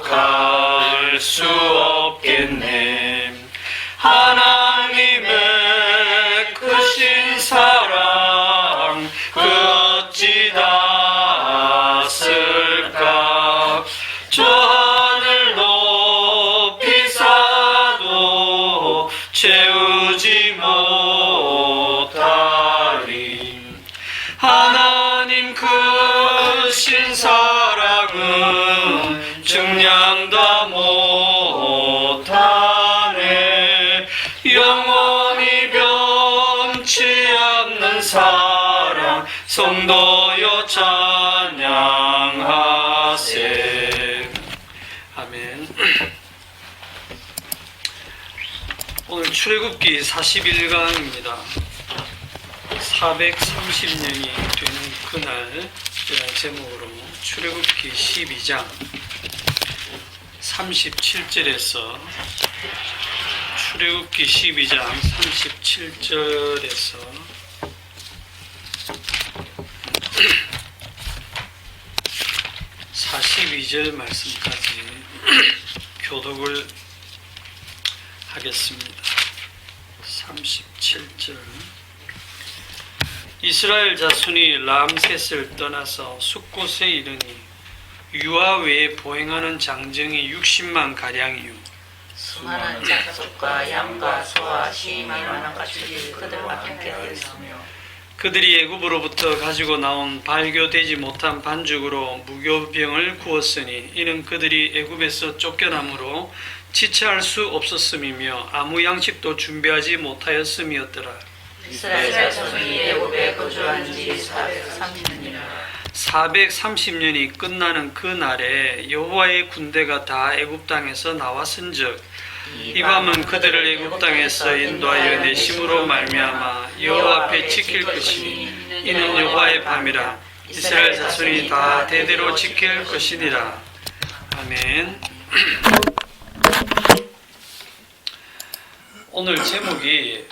기록할 수 없겠네. 하나님의 크신 사랑 그 어찌 닿았을까. 저 하늘 높이 쌓아도 채우지 못하리. 하나님 크신 사랑은 증량다 못하네. 영원히 변치 않는 사랑 성도여 찬양하세. 아멘. 오늘 출애굽기 41강입니다. 430년이 되는 그날 제목으로 출애굽기 12장 37절에서 출애굽기 12장 37절에서 42절 말씀까지 교독을 하겠습니다. 37절. 이스라엘 자손이 람셋을 떠나서 숫곳에 이르니 유아 외에 보행하는 장정이 60만 가량이요 수많은 자석과 양과 소와 심할 만한 가축이 그들과 함께 하였으며 그들이 애굽으로부터 가지고 나온 발교되지 못한 반죽으로 무교병을 구웠으니 이는 그들이 애굽에서 쫓겨남으로 지체할 수 없었음이며 아무 양식도 준비하지 못하였음이었더라. 이스라엘 자손이 애굽에 거주한 지 430년이라 430년이 끝나는 그 날에 여호와의 군대가 다 애굽 땅에서 나왔은즉 이 밤은 그들을 애굽 땅에서 인도하여 내심으로 말미암아 여호와 앞에 지킬 것이니 이는 여호와의 밤이라. 이스라엘 자손이 다 대대로 지킬 것이니라. 아멘. 오늘 제목이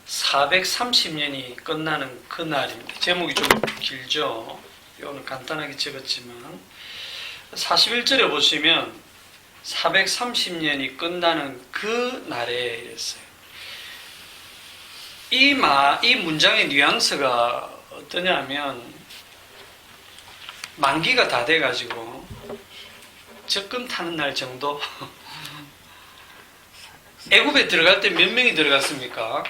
430년이 끝나는 그날입니다. 제목이 좀 길죠. 오늘 간단하게 적었지만 41절에 보시면 430년이 끝나는 그 날에 이랬어요. 이 문장의 뉘앙스가 어떠냐면 만기가 다 돼가지고 적금 타는 날 정도. 애굽에 들어갈 때 몇 명이 들어갔습니까?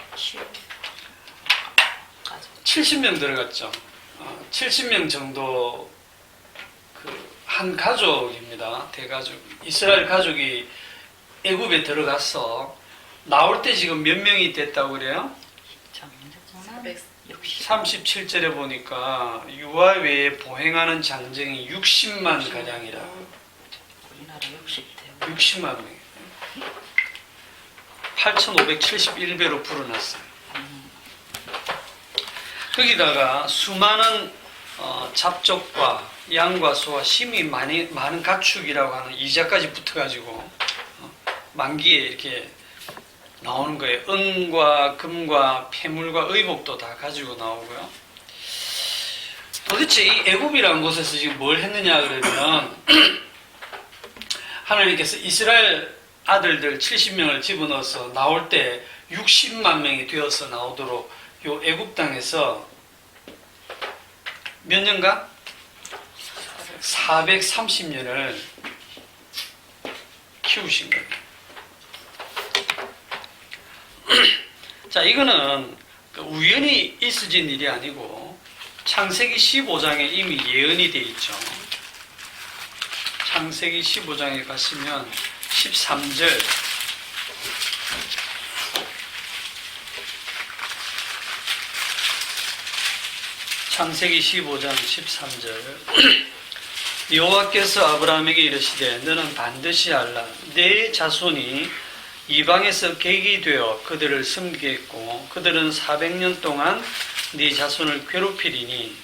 70명 들어갔죠. 70명 정도 한 가족입니다. 대가족. 이스라엘 가족이 애굽에 들어가서 나올 때 지금 몇 명이 됐다고 그래요? 37절에 보니까 유아 외에 보행하는 장정이 60만 가량이라. 우리나라 60대 60만 명. 8,571배로 불어났어요. 거기다가 수많은 잡족과 양과 소와 심이 많은 가축이라고 하는 이자까지 붙어가지고 만기에 이렇게 나오는 거예요. 은과 금과 폐물과 의복도 다 가지고 나오고요. 도대체 이 애굽이라는 곳에서 지금 뭘 했느냐 그러면 하나님께서 이스라엘 아들들 70명을 집어넣어서 나올 때 60만 명이 되어서 나오도록 요 애굽 땅에서 몇 년간? 430년을 키우신 거예요. 자, 이거는 우연히 있어진 일이 아니고 창세기 15장에 이미 예언이 되어 있죠. 창세기 15장에 가시면 13절 창세기 15장 13절 여호와께서 아브라함에게 이르시되 너는 반드시 알라 내 자손이 이방에서 객이 되어 그들을 섬기겠고 그들은 400년 동안 네 자손을 괴롭히리니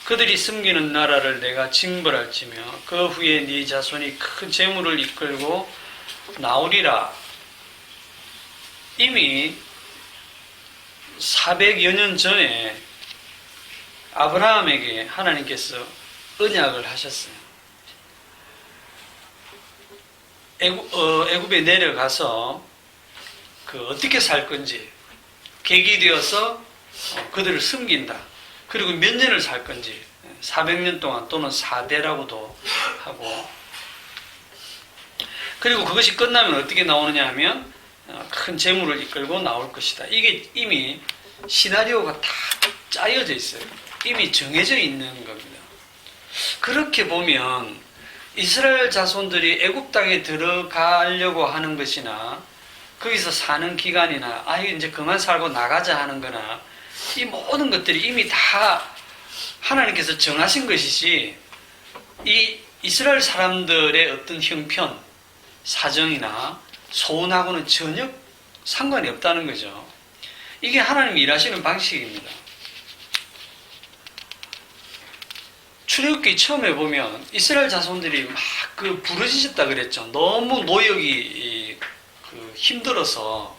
그들이 섬기는 나라를 내가 징벌할지며 그 후에 네 자손이 큰 재물을 이끌고 나오리라. 이미 400여 년 전에 아브라함에게 하나님께서 언약을 하셨어요. 애굽에 내려가서 그 어떻게 살 건지 계기 되어서 그들을 섬긴다. 그리고 몇 년을 살 건지 400년 동안 또는 4대라고도 하고, 그리고 그것이 끝나면 어떻게 나오느냐 하면 큰 재물을 이끌고 나올 것이다. 이게 이미 시나리오가 다 짜여져 있어요. 이미 정해져 있는 겁니다. 그렇게 보면 이스라엘 자손들이 애굽 땅에 들어가려고 하는 것이나 거기서 사는 기간이나 이제 그만 살고 나가자 하는 거나 이 모든 것들이 이미 다 하나님께서 정하신 것이지 이 이스라엘 사람들의 어떤 형편, 사정이나 소원하고는 전혀 상관이 없다는 거죠. 이게 하나님이 일하시는 방식입니다. 출애굽기 처음에 보면 이스라엘 자손들이 막 그 부르짖었다 그랬죠. 너무 노역이 힘들어서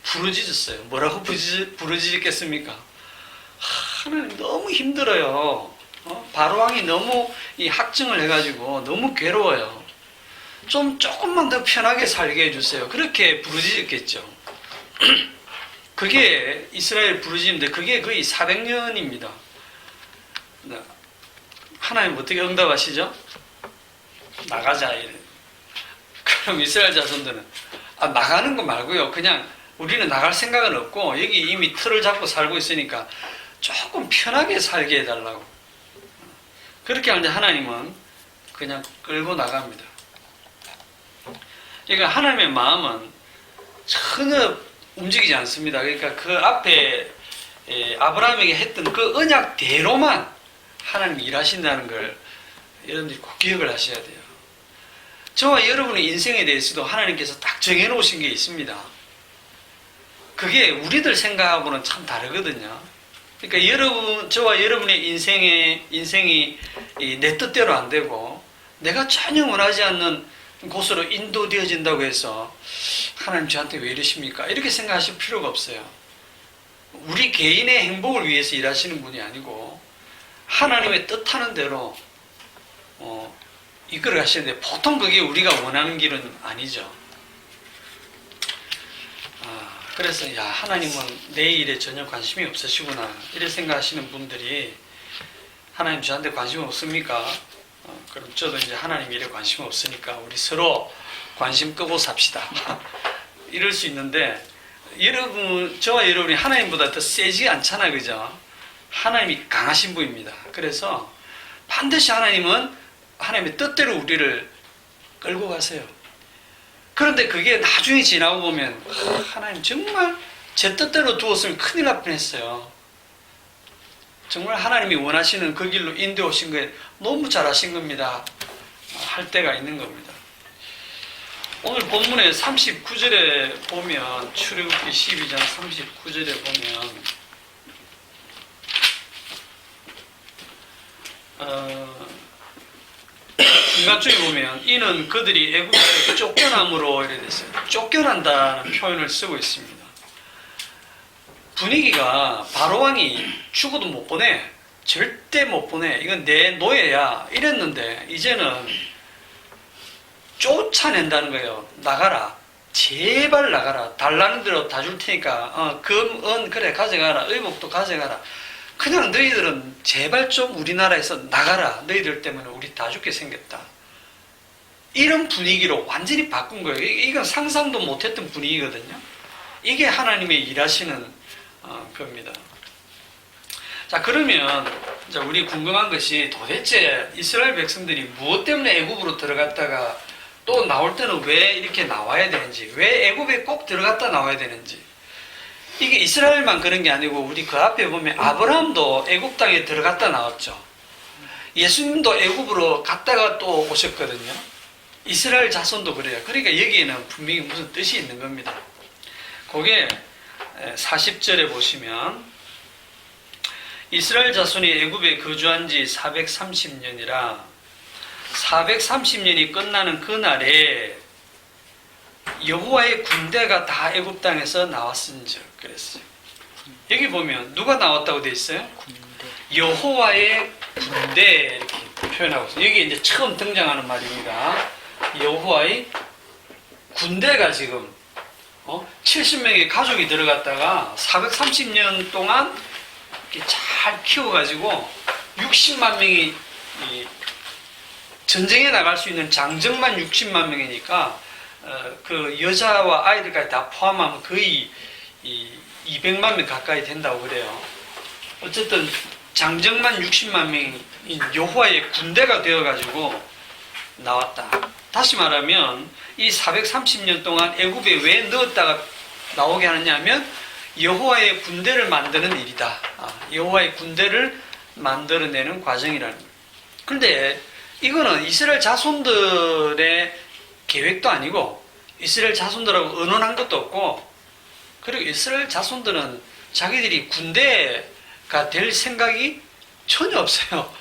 부르짖었어요. 뭐라고 부르짖었겠습니까? 하나님 너무 힘들어요. 바로 왕이 너무 이 학증을 해가지고 너무 괴로워요. 조금만 더 편하게 살게 해주세요. 그렇게 부르짖었겠죠. 그게 이스라엘 부르짖는데 그게 거의 400년입니다. 하나님 어떻게 응답하시죠? 나가자 이래. 그럼 이스라엘 자손들은 나가는 거 말고요. 그냥 우리는 나갈 생각은 없고 여기 이미 틀을 잡고 살고 있으니까 조금 편하게 살게 해달라고. 그렇게 하는데 하나님은 그냥 끌고 나갑니다. 그러니까 하나님의 마음은 전혀 움직이지 않습니다. 그러니까 그 앞에 아브라함에게 했던 그 언약대로만 하나님이 일하신다는 걸 여러분들이 꼭 기억을 하셔야 돼요. 저와 여러분의 인생에 대해서도 하나님께서 딱 정해놓으신 게 있습니다. 그게 우리들 생각하고는 참 다르거든요. 그러니까 저와 여러분의 인생이 내 뜻대로 안 되고 내가 전혀 원하지 않는 곳으로 인도되어진다고 해서 하나님 저한테 왜 이러십니까? 이렇게 생각하실 필요가 없어요. 우리 개인의 행복을 위해서 일하시는 분이 아니고 하나님의 뜻하는 대로 이끌어 가시는데 보통 그게 우리가 원하는 길은 아니죠. 그래서 하나님은 내 일에 전혀 관심이 없으시구나 이렇게 생각하시는 분들이 하나님 저한테 관심 없습니까? 그럼 저도 이제 하나님 일에 관심 없으니까 우리 서로 관심 끄고 삽시다. 이럴 수 있는데 저와 여러분이 하나님보다 더 세지 않잖아요. 그죠? 하나님이 강하신 분입니다. 그래서 반드시 하나님은 하나님의 뜻대로 우리를 끌고 가세요. 그런데 그게 나중에 지나고 보면 하나님 정말 제 뜻대로 두었으면 큰일 날 뻔했어요. 정말 하나님이 원하시는 그 길로 인도해 오신 거에 너무 잘하신 겁니다. 할 때가 있는 겁니다. 오늘 본문의 39절에 보면 출애굽기 12장 39절에 보면 중간쪽에 보면 이는 그들이 애굽에서 쫓겨남으로 이래 됐어요. 쫓겨난다는 표현을 쓰고 있습니다. 분위기가 바로왕이 죽어도 못 보내. 절대 못 보내. 이건 내 노예야. 이랬는데 이제는 쫓아낸다는 거예요. 나가라. 제발 나가라. 달라는 대로 다 줄 테니까 금, 은 그래 가져가라. 의복도 가져가라. 그냥 너희들은 제발 좀 우리나라에서 나가라. 너희들 때문에 우리 다 죽게 생겼다. 이런 분위기로 완전히 바꾼 거예요. 이건 상상도 못했던 분위기거든요. 이게 하나님의 일하시는 겁니다. 자, 그러면 이제 우리 궁금한 것이 도대체 이스라엘 백성들이 무엇 때문에 애굽으로 들어갔다가 또 나올 때는 왜 이렇게 나와야 되는지, 왜 애굽에 꼭 들어갔다 나와야 되는지. 이게 이스라엘만 그런 게 아니고 우리 그 앞에 보면 아브라함도 애굽 땅에 들어갔다 나왔죠. 예수님도 애굽으로 갔다가 또 오셨거든요. 이스라엘 자손도 그래요. 그러니까 여기에는 분명히 무슨 뜻이 있는 겁니다. 그게 40절에 보시면 이스라엘 자손이 애굽에 거주한 지 430년이라 430년이 끝나는 그날에 여호와의 군대가 다 애굽 땅에서 나왔은즉 그랬어요. 여기 보면 누가 나왔다고 되어 있어요? 여호와의 군대 이렇게 표현하고 있어요. 여기 이제 처음 등장하는 말입니다. 여호와의 군대가 지금 70명의 가족이 들어갔다가 430년 동안 이렇게 잘 키워가지고 60만 명이 전쟁에 나갈 수 있는 장정만 60만 명이니까 그 여자와 아이들까지 다 포함하면 거의 200만 명 가까이 된다고 그래요. 어쨌든 장정만 60만 명인 여호와의 군대가 되어가지고 나왔다. 다시 말하면 이 430년 동안 애굽에 왜 넣었다가 나오게 하느냐면 여호와의 군대를 만드는 일이다. 여호와의 군대를 만들어내는 과정이라는 거예요. 그런데 이거는 이스라엘 자손들의 계획도 아니고 이스라엘 자손들하고 의논한 것도 없고, 그리고 이스라엘 자손들은 자기들이 군대가 될 생각이 전혀 없어요.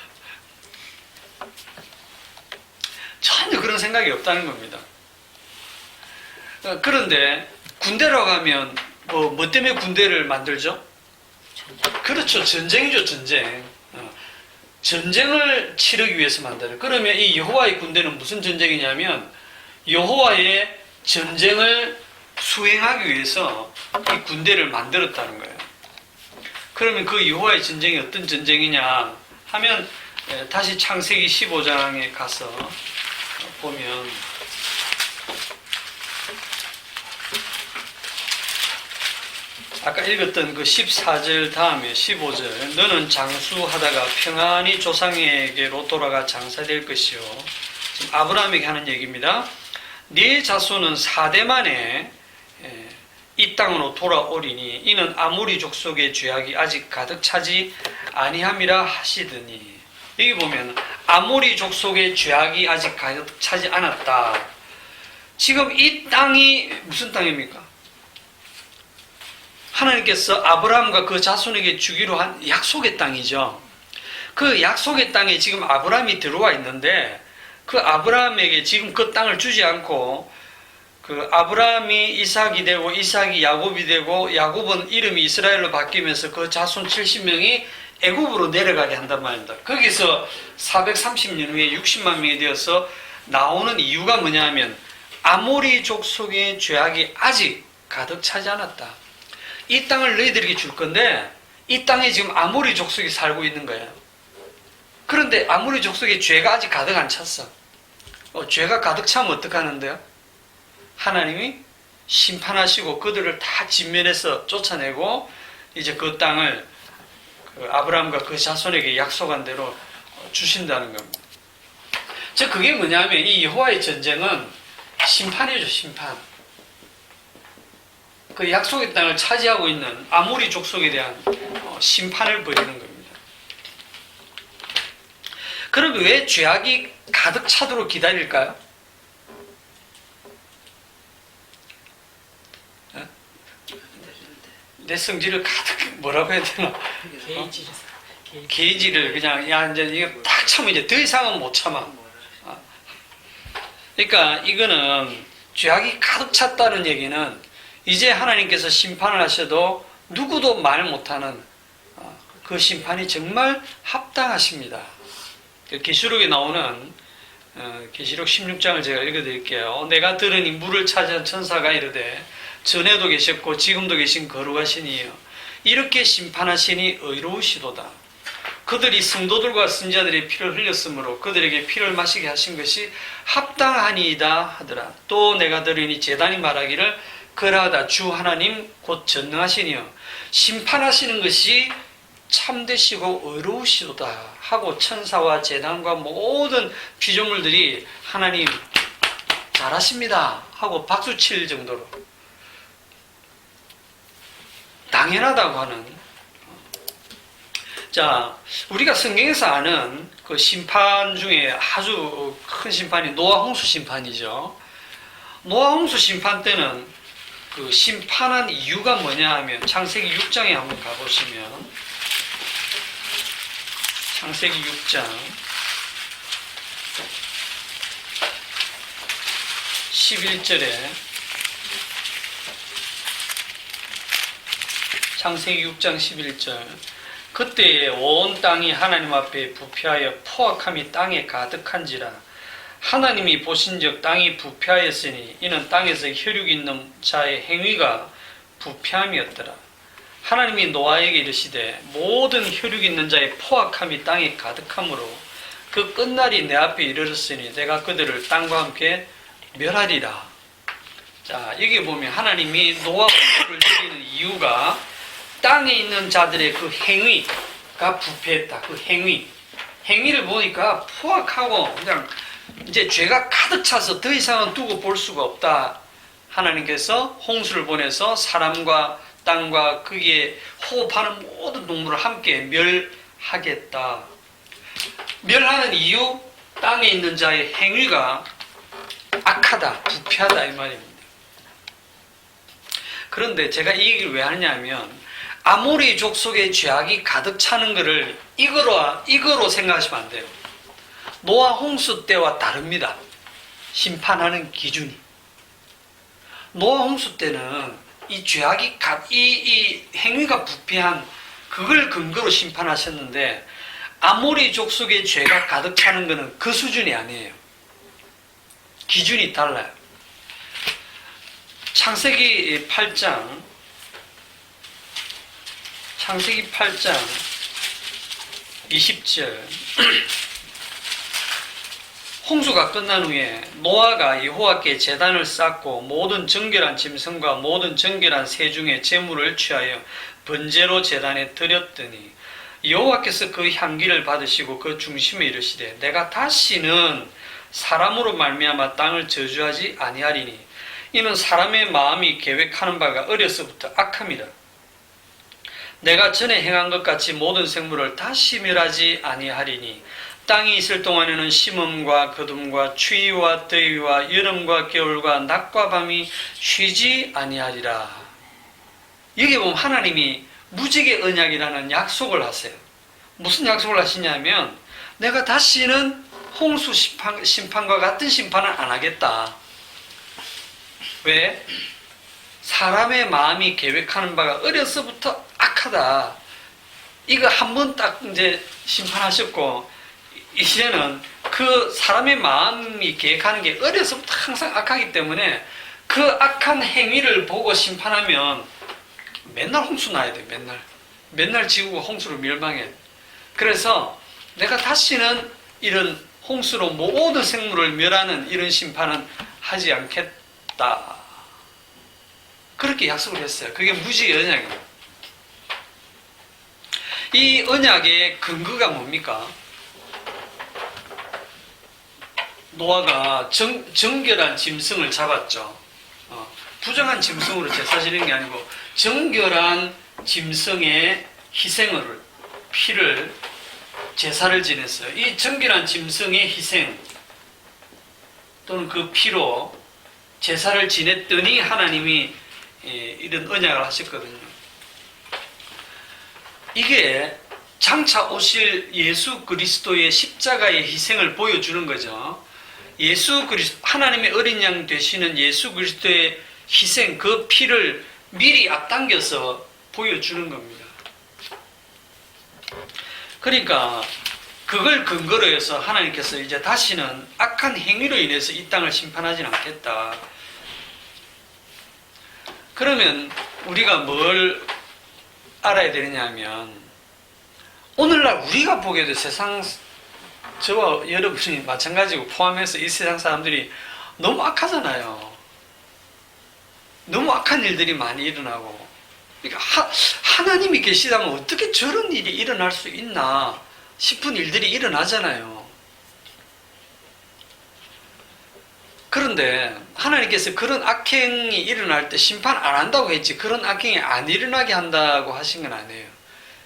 전혀 그런 생각이 없다는 겁니다. 그런데 군대라고 하면 뭐 때문에 군대를 만들죠? 그렇죠. 전쟁이죠, 전쟁. 전쟁을 치르기 위해서 만들어요. 그러면 이 여호와의 군대는 무슨 전쟁이냐면 여호와의 전쟁을 수행하기 위해서 이 군대를 만들었다는 거예요. 그러면 그 여호와의 전쟁이 어떤 전쟁이냐 하면 다시 창세기 15장에 가서 보면 아까 읽었던 그 14절 다음에 15절, 너는 장수하다가 평안히 조상에게로 돌아가 장사될 것이요. 지금 아브라함에게 하는 얘기입니다. 네 자손은 4대 만에 이 땅으로 돌아오리니 이는 아모리 족속의 죄악이 아직 가득 차지 아니함이라 하시더니, 여기 보면 아모리 족속의 죄악이 아직 가득 차지 않았다. 지금 이 땅이 무슨 땅입니까? 하나님께서 아브라함과 그 자손에게 주기로 한 약속의 땅이죠. 그 약속의 땅에 지금 아브라함이 들어와 있는데 그 아브라함에게 지금 그 땅을 주지 않고 그 아브라함이 이삭이 되고 이삭이 야곱이 되고 야곱은 이름이 이스라엘로 바뀌면서 그 자손 70명이 애굽으로 내려가게 한단 말입니다. 거기서 430년 후에 60만 명이 되어서 나오는 이유가 뭐냐 하면 아모리 족속의 죄악이 아직 가득 차지 않았다. 이 땅을 너희들에게 줄 건데 이 땅에 지금 아모리 족속이 살고 있는 거예요. 그런데 아모리 족속의 죄가 아직 가득 안 찼어. 죄가 가득 차면 어떡하는데요? 하나님이 심판하시고 그들을 다 진면에서 쫓아내고 이제 그 땅을 그 아브라함과 그 자손에게 약속한 대로 주신다는 겁니다. 즉 그게 뭐냐면 이 여호와의 전쟁은 심판이죠, 심판. 그 약속의 땅을 차지하고 있는 아모리 족속에 대한 심판을 벌이는 겁니다. 그럼 왜 죄악이 가득 차도록 기다릴까요? 내 성질을 가득 뭐라고 해야 되나? 게이지를 그냥 야 이제 이거 딱 참으면 이제 더 이상은 못 참아. 그러니까 이거는 죄악이 가득 찼다는 얘기는 이제 하나님께서 심판을 하셔도 누구도 말 못하는 그 심판이 정말 합당하십니다. 계시록에 나오는 계시록 16장을 제가 읽어드릴게요. 내가 들으니 물을 차지한 천사가 이르되 전에도 계셨고 지금도 계신 거룩하신 이여 이렇게 심판하시니 의로우시도다. 그들이 성도들과 선지자들의 피를 흘렸으므로 그들에게 피를 마시게 하신 것이 합당하니이다 하더라. 또 내가 들으니 제단이 말하기를 그러하다 주 하나님 곧 전능하시니여 심판하시는 것이 참되시고 의로우시도다 하고 천사와 제단과 모든 피조물들이 하나님 잘하십니다 하고 박수 칠 정도로 당연하다고 하는. 자, 우리가 성경에서 아는 그 심판 중에 아주 큰 심판이 노아 홍수 심판이죠. 노아 홍수 심판 때는 그 심판한 이유가 뭐냐 하면 창세기 6장에 한번 가보시면 창세기 6장 11절에 창세기 6장 11절 그때에 온 땅이 하나님 앞에 부패하여 포악함이 땅에 가득한지라 하나님이 보신즉 땅이 부패하였으니 이는 땅에서 혈육 있는 자의 행위가 부패함이었더라. 하나님이 노아에게 이르시되 모든 혈육 있는 자의 포악함이 땅에 가득하므로 그 끝날이 내 앞에 이르렀으니 내가 그들을 땅과 함께 멸하리라. 자, 여기 보면 하나님이 노아 홍수를 내리는 이유가 땅에 있는 자들의 그 행위가 부패했다. 그 행위를 보니까 포악하고 그냥 이제 죄가 가득 차서 더 이상은 두고 볼 수가 없다. 하나님께서 홍수를 보내서 사람과 땅과 거기에 호흡하는 모든 동물을 함께 멸하겠다. 멸하는 이유, 땅에 있는 자의 행위가 악하다, 부패하다 이 말입니다. 그런데 제가 이 얘기를 왜 하냐면 아모리 족속의 죄악이 가득 차는 것을 이거로 생각하시면 안 돼요. 노아 홍수 때와 다릅니다. 심판하는 기준이. 노아 홍수 때는 이 죄악이 이 행위가 부패한 그걸 근거로 심판하셨는데 아모리 족속의 죄가 가득 차는 것은 그 수준이 아니에요. 기준이 달라요. 창세기 8장 20절 홍수가 끝난 후에 노아가 여호와께 제단을 쌓고 모든 정결한 짐승과 모든 정결한 새 중에 제물을 취하여 번제로 제단에 드렸더니 여호와께서 그 향기를 받으시고 그 중심에 이르시되 내가 다시는 사람으로 말미암아 땅을 저주하지 아니하리니 이는 사람의 마음이 계획하는 바가 어려서부터 악함이라. 내가 전에 행한 것 같이 모든 생물을 다시 멸하지 아니하리니 땅이 있을 동안에는 심음과 거둠과 추위와 더위와 여름과 겨울과 낮과 밤이 쉬지 아니하리라. 여기 보면 하나님이 무지개 언약이라는 약속을 하세요. 무슨 약속을 하시냐면 내가 다시는 홍수 심판과 같은 심판을 안 하겠다. 왜? 사람의 마음이 계획하는 바가 어려서부터 악하다. 이거 한 번 딱 이제 심판하셨고 이제는 그 사람의 마음이 계획하는 게 어려서부터 항상 악하기 때문에 그 악한 행위를 보고 심판하면 맨날 홍수 나야 돼. 맨날 지구가 홍수로 멸망해. 그래서 내가 다시는 이런 홍수로 모든 생물을 멸하는 이런 심판은 하지 않겠다. 그렇게 약속을 했어요. 그게 무지개 언약이에요. 이 언약의 근거가 뭡니까? 노아가 정결한 짐승을 잡았죠. 부정한 짐승으로 제사 지는 게 아니고 정결한 짐승의 희생을 피를 제사를 지냈어요. 이 정결한 짐승의 희생 또는 그 피로 제사를 지냈더니 하나님이 이런 언약을 하셨거든요. 이게 장차 오실 예수 그리스도의 십자가의 희생을 보여주는 거죠. 예수 그리스도, 하나님의 어린 양 되시는 예수 그리스도의 희생, 그 피를 미리 앞당겨서 보여주는 겁니다. 그러니까 그걸 근거로 해서 하나님께서 이제 다시는 악한 행위로 인해서 이 땅을 심판하지는 않겠다. 그러면 우리가 뭘 알아야 되느냐면 오늘날 우리가 보게도 세상 저와 여러분이 마찬가지고 포함해서 이 세상 사람들이 너무 악하잖아요. 너무 악한 일들이 많이 일어나고 그러니까 하나님이 계시다면 어떻게 저런 일이 일어날 수 있나 싶은 일들이 일어나잖아요. 그런데 하나님께서 그런 악행이 일어날 때 심판 안 한다고 했지 그런 악행이 안 일어나게 한다고 하신 건 아니에요.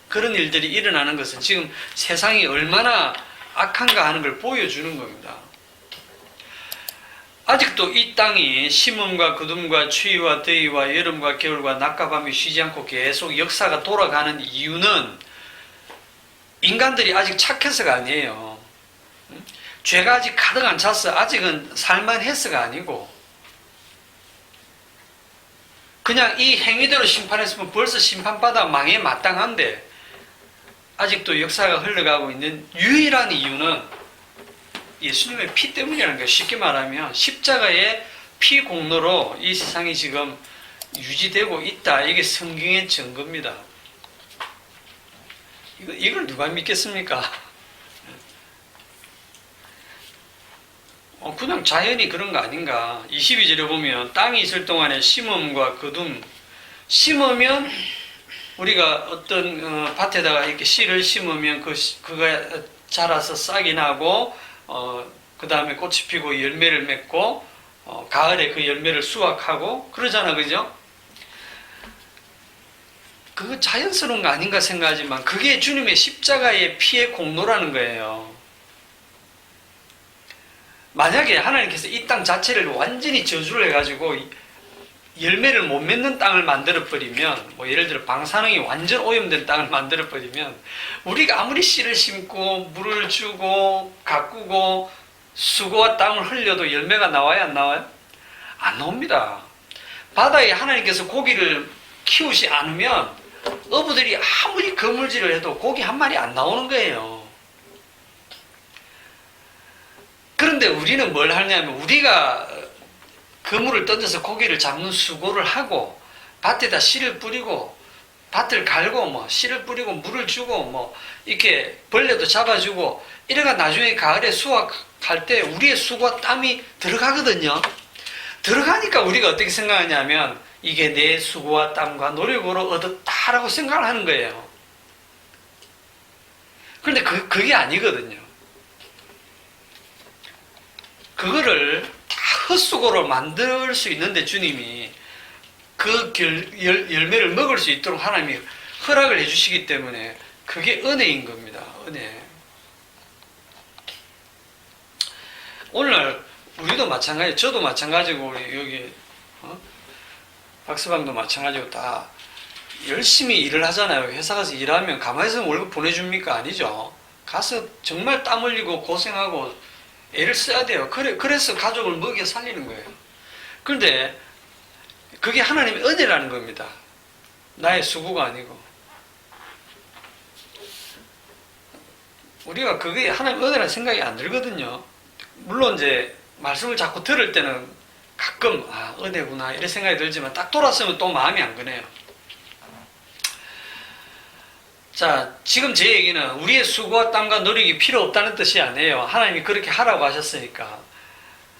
그런 일들이 일어나는 것은 지금 세상이 얼마나 악한가 하는 걸 보여주는 겁니다. 아직도 이 땅이 심음과 거둠과 추위와 더위와 여름과 겨울과 낮과 밤이 쉬지 않고 계속 역사가 돌아가는 이유는 인간들이 아직 착해서가 아니에요. 죄가 아직 가득 안 찼어. 아직은 살만해서가 아니고 그냥 이 행위대로 심판했으면 벌써 심판받아 망해 마땅한데 아직도 역사가 흘러가고 있는 유일한 이유는 예수님의 피 때문이라는 거예요. 쉽게 말하면 십자가의 피 공로로 이 세상이 지금 유지되고 있다. 이게 성경의 증거입니다. 이걸 누가 믿겠습니까? 그냥 자연이 그런 거 아닌가. 22절에 보면 땅이 있을 동안에 심음과 거둠. 심으면 우리가 어떤 밭에다가 이렇게 씨를 심으면 그가 자라서 싹이 나고 그 다음에 꽃이 피고 열매를 맺고 가을에 그 열매를 수확하고 그러잖아, 그죠? 그거 자연스러운 거 아닌가 생각하지만 그게 주님의 십자가의 피의 공로라는 거예요. 만약에 하나님께서 이 땅 자체를 완전히 저주를 해가지고 열매를 못 맺는 땅을 만들어버리면, 뭐 예를 들어 방사능이 완전 오염된 땅을 만들어버리면 우리가 아무리 씨를 심고 물을 주고 가꾸고 수고와 땀을 흘려도 열매가 나와요, 안 나와요? 안 나옵니다. 바다에 하나님께서 고기를 키우지 않으면 어부들이 아무리 그물질을 해도 고기 한 마리 안 나오는 거예요. 그런데 우리는 뭘 하냐면 우리가 그물을 던져서 고기를 잡는 수고를 하고 밭에다 씨를 뿌리고 밭을 갈고 뭐 씨를 뿌리고 물을 주고 뭐 이렇게 벌레도 잡아주고 이래가 나중에 가을에 수확할 때 우리의 수고와 땀이 들어가거든요. 들어가니까 우리가 어떻게 생각하냐면 이게 내 수고와 땀과 노력으로 얻었다라고 생각을 하는 거예요. 그런데 그게 아니거든요. 그거를 다 헛수고로 만들 수 있는데 주님이 그 열매를 먹을 수 있도록 하나님이 허락을 해주시기 때문에 그게 은혜인 겁니다. 은혜. 오늘 우리도 마찬가지, 저도 마찬가지고 우리 여기 박서방도 마찬가지고 다 열심히 일을 하잖아요. 회사 가서 일하면 가만히 있으면 월급 보내줍니까? 아니죠. 가서 정말 땀 흘리고 고생하고 애를 써야 돼요. 그래서 가족을 먹여 살리는 거예요. 그런데 그게 하나님의 은혜라는 겁니다. 나의 수고가 아니고. 우리가 그게 하나님의 은혜라는 생각이 안 들거든요. 물론 이제 말씀을 자꾸 들을 때는 가끔 은혜구나 이런 생각이 들지만 딱 돌아서면 또 마음이 안 그네요. 자, 지금 제 얘기는 우리의 수고와 땀과 노력이 필요 없다는 뜻이 아니에요. 하나님이 그렇게 하라고 하셨으니까.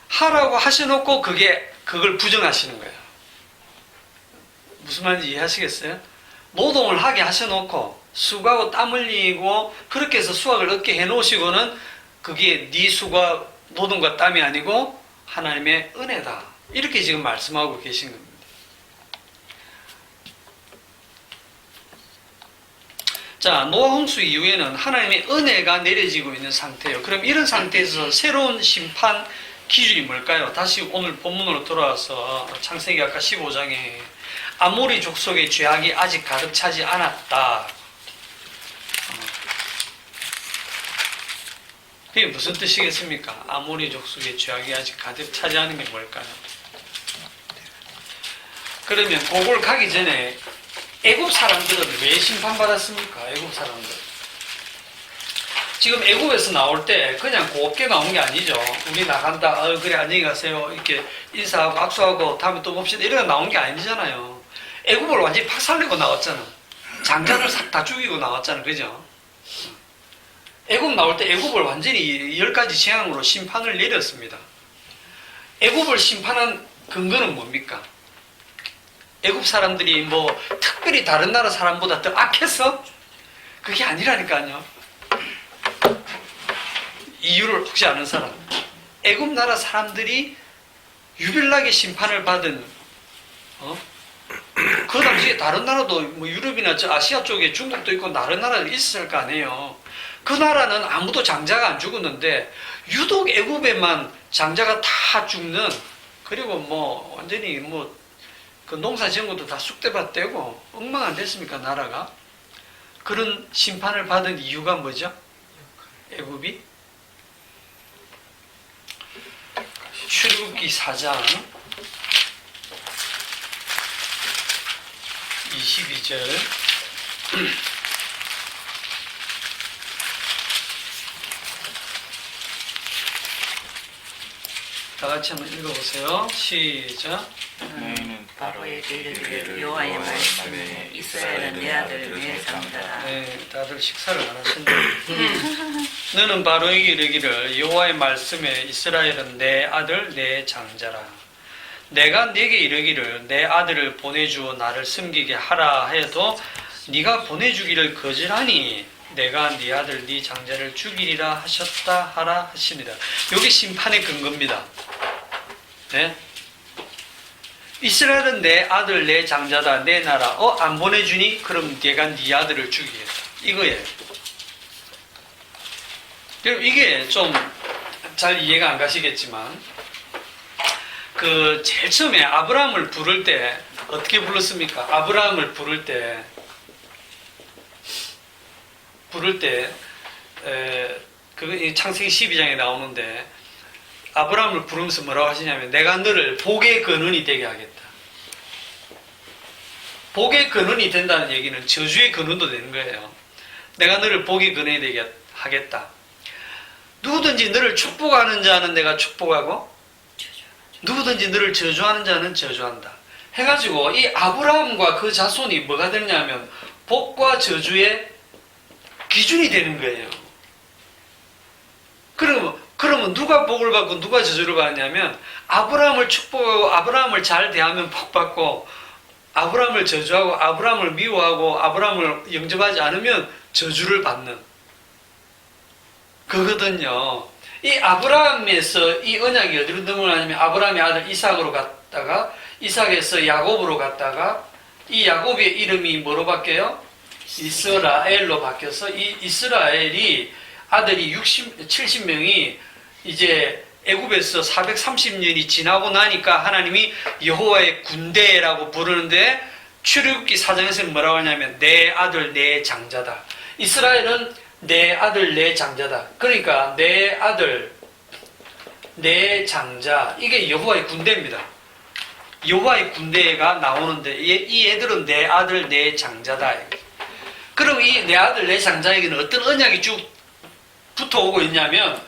하라고 하셔놓고 그걸 부정하시는 거예요. 무슨 말인지 이해하시겠어요? 노동을 하게 하셔놓고 수고하고 땀 흘리고 그렇게 해서 수확을 얻게 해놓으시고는 그게 네 수고와 노동과 땀이 아니고 하나님의 은혜다. 이렇게 지금 말씀하고 계신 겁니다. 자, 노아 홍수 이후에는 하나님의 은혜가 내려지고 있는 상태예요. 그럼 이런 상태에서 새로운 심판 기준이 뭘까요? 다시 오늘 본문으로 돌아와서 창세기 아까 15장에 아모리 족속의 죄악이 아직 가득 차지 않았다. 그게 무슨 뜻이겠습니까? 아모리 족속의 죄악이 아직 가득 차지 않은 게 뭘까요? 그러면 그걸 가기 전에 애굽 사람들은 왜 심판받았습니까? 애굽 사람들. 지금 애굽에서 나올 때 그냥 곱게 나온 게 아니죠. 우리 나간다. 그래 안녕히 가세요. 이렇게 인사하고 악수하고 다음에 또 봅시다. 이런 거 나온 게 아니잖아요. 애굽을 완전히 박살내고 나왔잖아. 장자를 싹 다 죽이고 나왔잖아. 그죠? 애굽 나올 때 애굽을 완전히 10가지 재앙으로 심판을 내렸습니다. 애굽을 심판한 근거는 뭡니까? 애굽 사람들이 뭐 특별히 다른 나라 사람보다 더 악했어? 그게 아니라니까요. 이유를 혹시 아는 사람? 애굽 나라 사람들이 유별나게 심판을 받은 그 당시에 다른 나라도 뭐 유럽이나 저 아시아 쪽에 중국도 있고 다른 나라도 있었을 거 아니에요. 그 나라는 아무도 장자가 안 죽었는데 유독 애굽에만 장자가 다 죽는, 그리고 뭐 완전히 뭐 그 농사 지은 것도 다 쑥대밭 되고 엉망 안 됐습니까, 나라가? 그런 심판을 받은 이유가 뭐죠? 애굽이? 출애굽기 4장 22절 다 같이 한번 읽어보세요. 시작. 너희는 바로의 이르기를 여호와의 말씀에 이스라엘은 내 아들 내 장자라. 네, 다들 식사를 안 하신다. 너는 바로에게 이르기를 여호와의 말씀에 이스라엘은 내 아들 내 장자라. 내가 네게 이르기를 내 아들을 보내주어 나를 섬기게 하라 해도 네가 보내주기를 거절하니 내가 네 아들 네 장자를 죽이리라 하셨다 하라 하십니다. 여기 심판의 근거입니다. 네? 이스라엘은 내 아들 내 장자다 내 나라 안 보내주니 그럼 내가 네 아들을 죽이겠다 이거예요. 그럼 이게 좀 잘 이해가 안 가시겠지만 그 제일 처음에 아브라함을 부를 때 어떻게 불렀습니까? 아브라함을 부를 때 그 창세기 12장에 나오는데 아브라함을 부르면서 뭐라고 하시냐면 내가 너를 복의 근원이 되게 하겠다. 복의 근원이 된다는 얘기는 저주의 근원도 되는 거예요. 내가 너를 복의 근원이 되게 하겠다. 누구든지 너를 축복하는 자는 내가 축복하고 누구든지 너를 저주하는 자는 저주한다. 해가지고 이 아브라함과 그 자손이 뭐가 되느냐면 복과 저주의 기준이 되는 거예요. 그러면 누가 복을 받고 누가 저주를 받냐면 아브라함을 축복하고 아브라함을 잘 대하면 복 받고 아브라함을 저주하고 아브라함을 미워하고 아브라함을 영접하지 않으면 저주를 받는 그거거든요. 이 아브라함에서 이 언약이 어디로 넘어가냐면 아브라함의 아들 이삭으로 갔다가 이삭에서 야곱으로 갔다가 이 야곱의 이름이 뭐로 바뀌어요? 이스라엘로 바뀌어서 이 이스라엘이 아들이 70명이 이제 애굽에서 430년이 지나고 나니까 하나님이 여호와의 군대라고 부르는데 출애굽기 4장에서는 뭐라고 하냐면 내 아들 내 장자다. 이스라엘은 내 아들 내 장자다. 그러니까 내 아들 내 장자 이게 여호와의 군대입니다. 여호와의 군대가 나오는데 이 애들은 내 아들 내 장자다. 그럼 이 내 아들 내 장자에게는 어떤 언약이 쭉 붙어오고 있냐면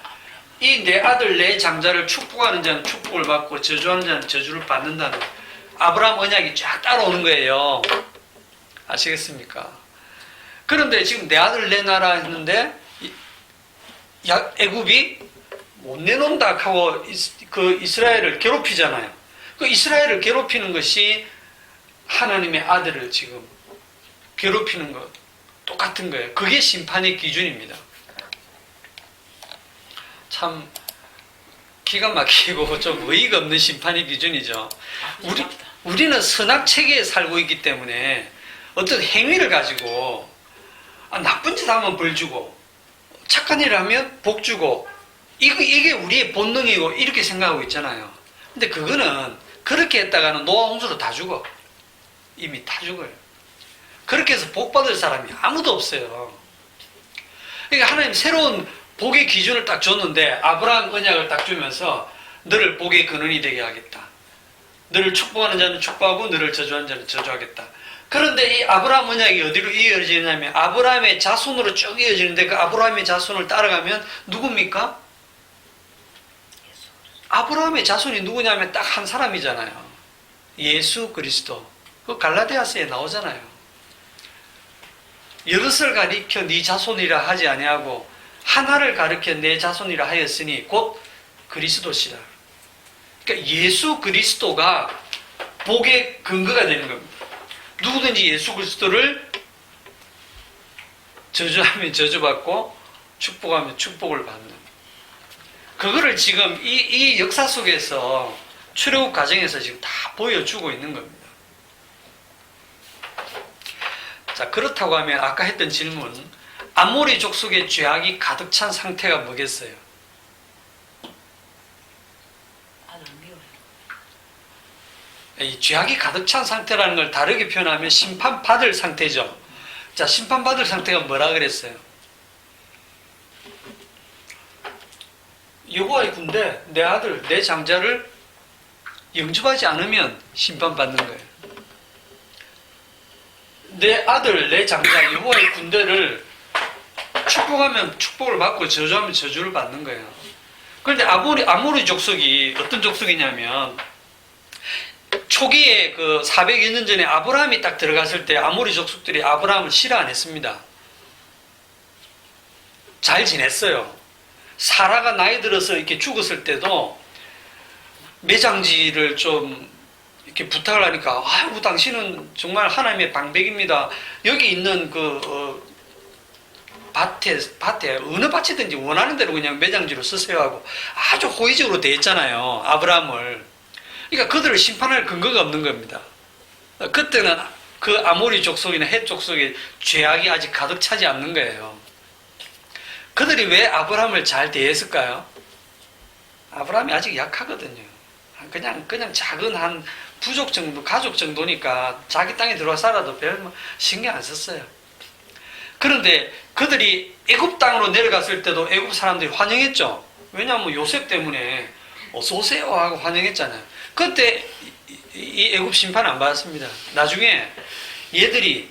이 내 아들 내 장자를 축복하는 자는 축복을 받고 저주하는 자는 저주를 받는다는 아브라함 언약이 쫙 따라오는 거예요. 아시겠습니까? 그런데 지금 내 아들 내 나라 했는데 애굽이 못 내놓는다 하고 그 이스라엘을 괴롭히잖아요. 그 이스라엘을 괴롭히는 것이 하나님의 아들을 지금 괴롭히는 것 똑같은 거예요. 그게 심판의 기준입니다. 참 기가 막히고 좀 의의가 없는 심판의 기준이죠. 우리는 선악 체계에 살고 있기 때문에 어떤 행위를 가지고 나쁜 짓 하면 벌 주고 착한 일을 하면 복 주고 이게 우리의 본능이고 이렇게 생각하고 있잖아요. 근데 그거는 그렇게 했다가는 노아 홍수로 다 죽어. 이미 다 죽어요. 그렇게 해서 복 받을 사람이 아무도 없어요. 그러니까 하나님 새로운 복의 기준을 딱 줬는데 아브라함 언약을 딱 주면서 너를 복의 근원이 되게 하겠다. 너를 축복하는 자는 축복하고 너를 저주하는 자는 저주하겠다. 그런데 이 아브라함 언약이 어디로 이어지냐면 아브라함의 자손으로 쭉 이어지는데 그 아브라함의 자손을 따라가면 누굽니까? 아브라함의 자손이 누구냐면 딱 한 사람이잖아요. 예수 그리스도. 그 갈라디아서에 나오잖아요. 여럿을 가리켜 네 자손이라 하지 아니하고 하나를 가리켜 내 자손이라 하였으니 곧 그리스도시라. 그러니까 예수 그리스도가 복의 근거가 되는 겁니다. 누구든지 예수 그리스도를 저주하면 저주받고 축복하면 축복을 받는 그거를 지금 이 역사 속에서 출애굽 과정에서 지금 다 보여주고 있는 겁니다. 자, 그렇다고 하면 아까 했던 질문 아모리족 속에 죄악이 가득 찬 상태가 뭐겠어요? 이 죄악이 가득 찬 상태라는 걸 다르게 표현하면 심판받을 상태죠. 자, 심판받을 상태가 뭐라 그랬어요? 여호와의 군대, 내 아들, 내 장자를 영접하지 않으면 심판받는 거예요. 내 아들, 내 장자, 여호와의 군대를 축복하면 축복을 받고 저주하면 저주를 받는 거예요. 그런데 아모리 족속이 어떤 족속이냐면 초기에 그 400여 년 전에 아브라함이 딱 들어갔을 때 아모리 족속들이 아브라함을 싫어 안 했습니다. 잘 지냈어요. 사라가 나이 들어서 이렇게 죽었을 때도 매장지를 좀 이렇게 부탁을 하니까, 아이고, 당신은 정말 하나님의 방백입니다. 여기 있는 밭에 어느 밭이든지 원하는 대로 그냥 매장지로 쓰세요 하고 아주 호의적으로 대했잖아요, 아브라함을. 그러니까 그들을 심판할 근거가 없는 겁니다. 그때는 그 아모리 족속이나 헷 족속의 죄악이 아직 가득 차지 않는 거예요. 그들이 왜 아브라함을 잘 대했을까요? 아브라함이 아직 약하거든요. 그냥 작은 한 부족 정도, 가족 정도니까 자기 땅에 들어와 살아도 별 신경 안 썼어요. 그런데 그들이 애굽 땅으로 내려갔을 때도 애굽 사람들이 환영했죠. 왜냐하면 요셉 때문에 어서 오세요 하고 환영했잖아요. 그때 이 애굽 심판 안 받았습니다. 나중에 얘들이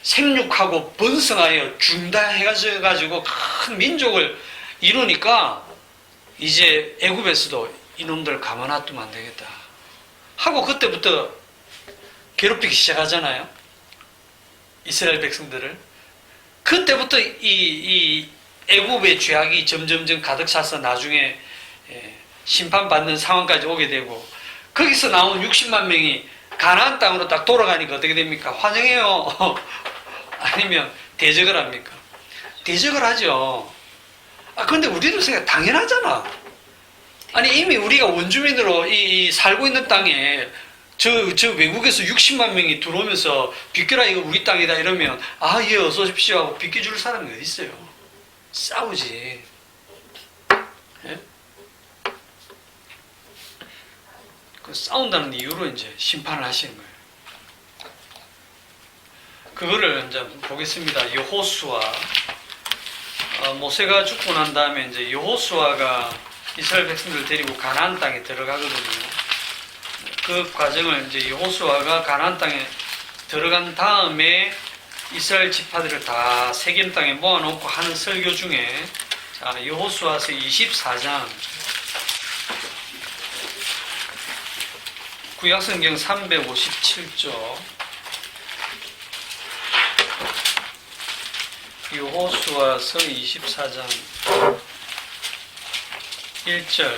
생육하고 번성하여 준다 해가지고 큰 민족을 이루니까 이제 애굽에서도 이놈들 가만 놔두면 안 되겠다 하고 그때부터 괴롭히기 시작하잖아요, 이스라엘 백성들을. 그때부터 이 애굽의 죄악이 점점점 가득 차서 나중에 심판받는 상황까지 오게 되고, 거기서 나온 60만 명이 가나안 땅으로 딱 돌아가니까 어떻게 됩니까? 환영해요? 아니면 대적을 합니까? 대적을 하죠. 그런데 우리도 생각 당연하잖아. 아니, 이미 우리가 원주민으로 살고 있는 땅에 저 외국에서 60만 명이 들어오면서 비켜라, 이거 우리 땅이다 이러면, 아, 예, 어서 오십시오 하고 비켜줄 사람이 어디 있어요? 싸우지. 예? 그 싸운다는 이유로 이제 심판을 하시는 거예요. 그거를 이제 보겠습니다. 여호수아. 모세가 죽고 난 다음에 이제 여호수아가 이스라엘 백성들을 데리고 가나안 땅에 들어가거든요. 그 과정을 이제 여호수아가 가나안 땅에 들어간 다음에 이스라엘 지파들을 다 세겜 땅에 모아놓고 하는 설교 중에, 자, 여호수아서 24장, 구약성경 357조, 여호수아서 24장 1절.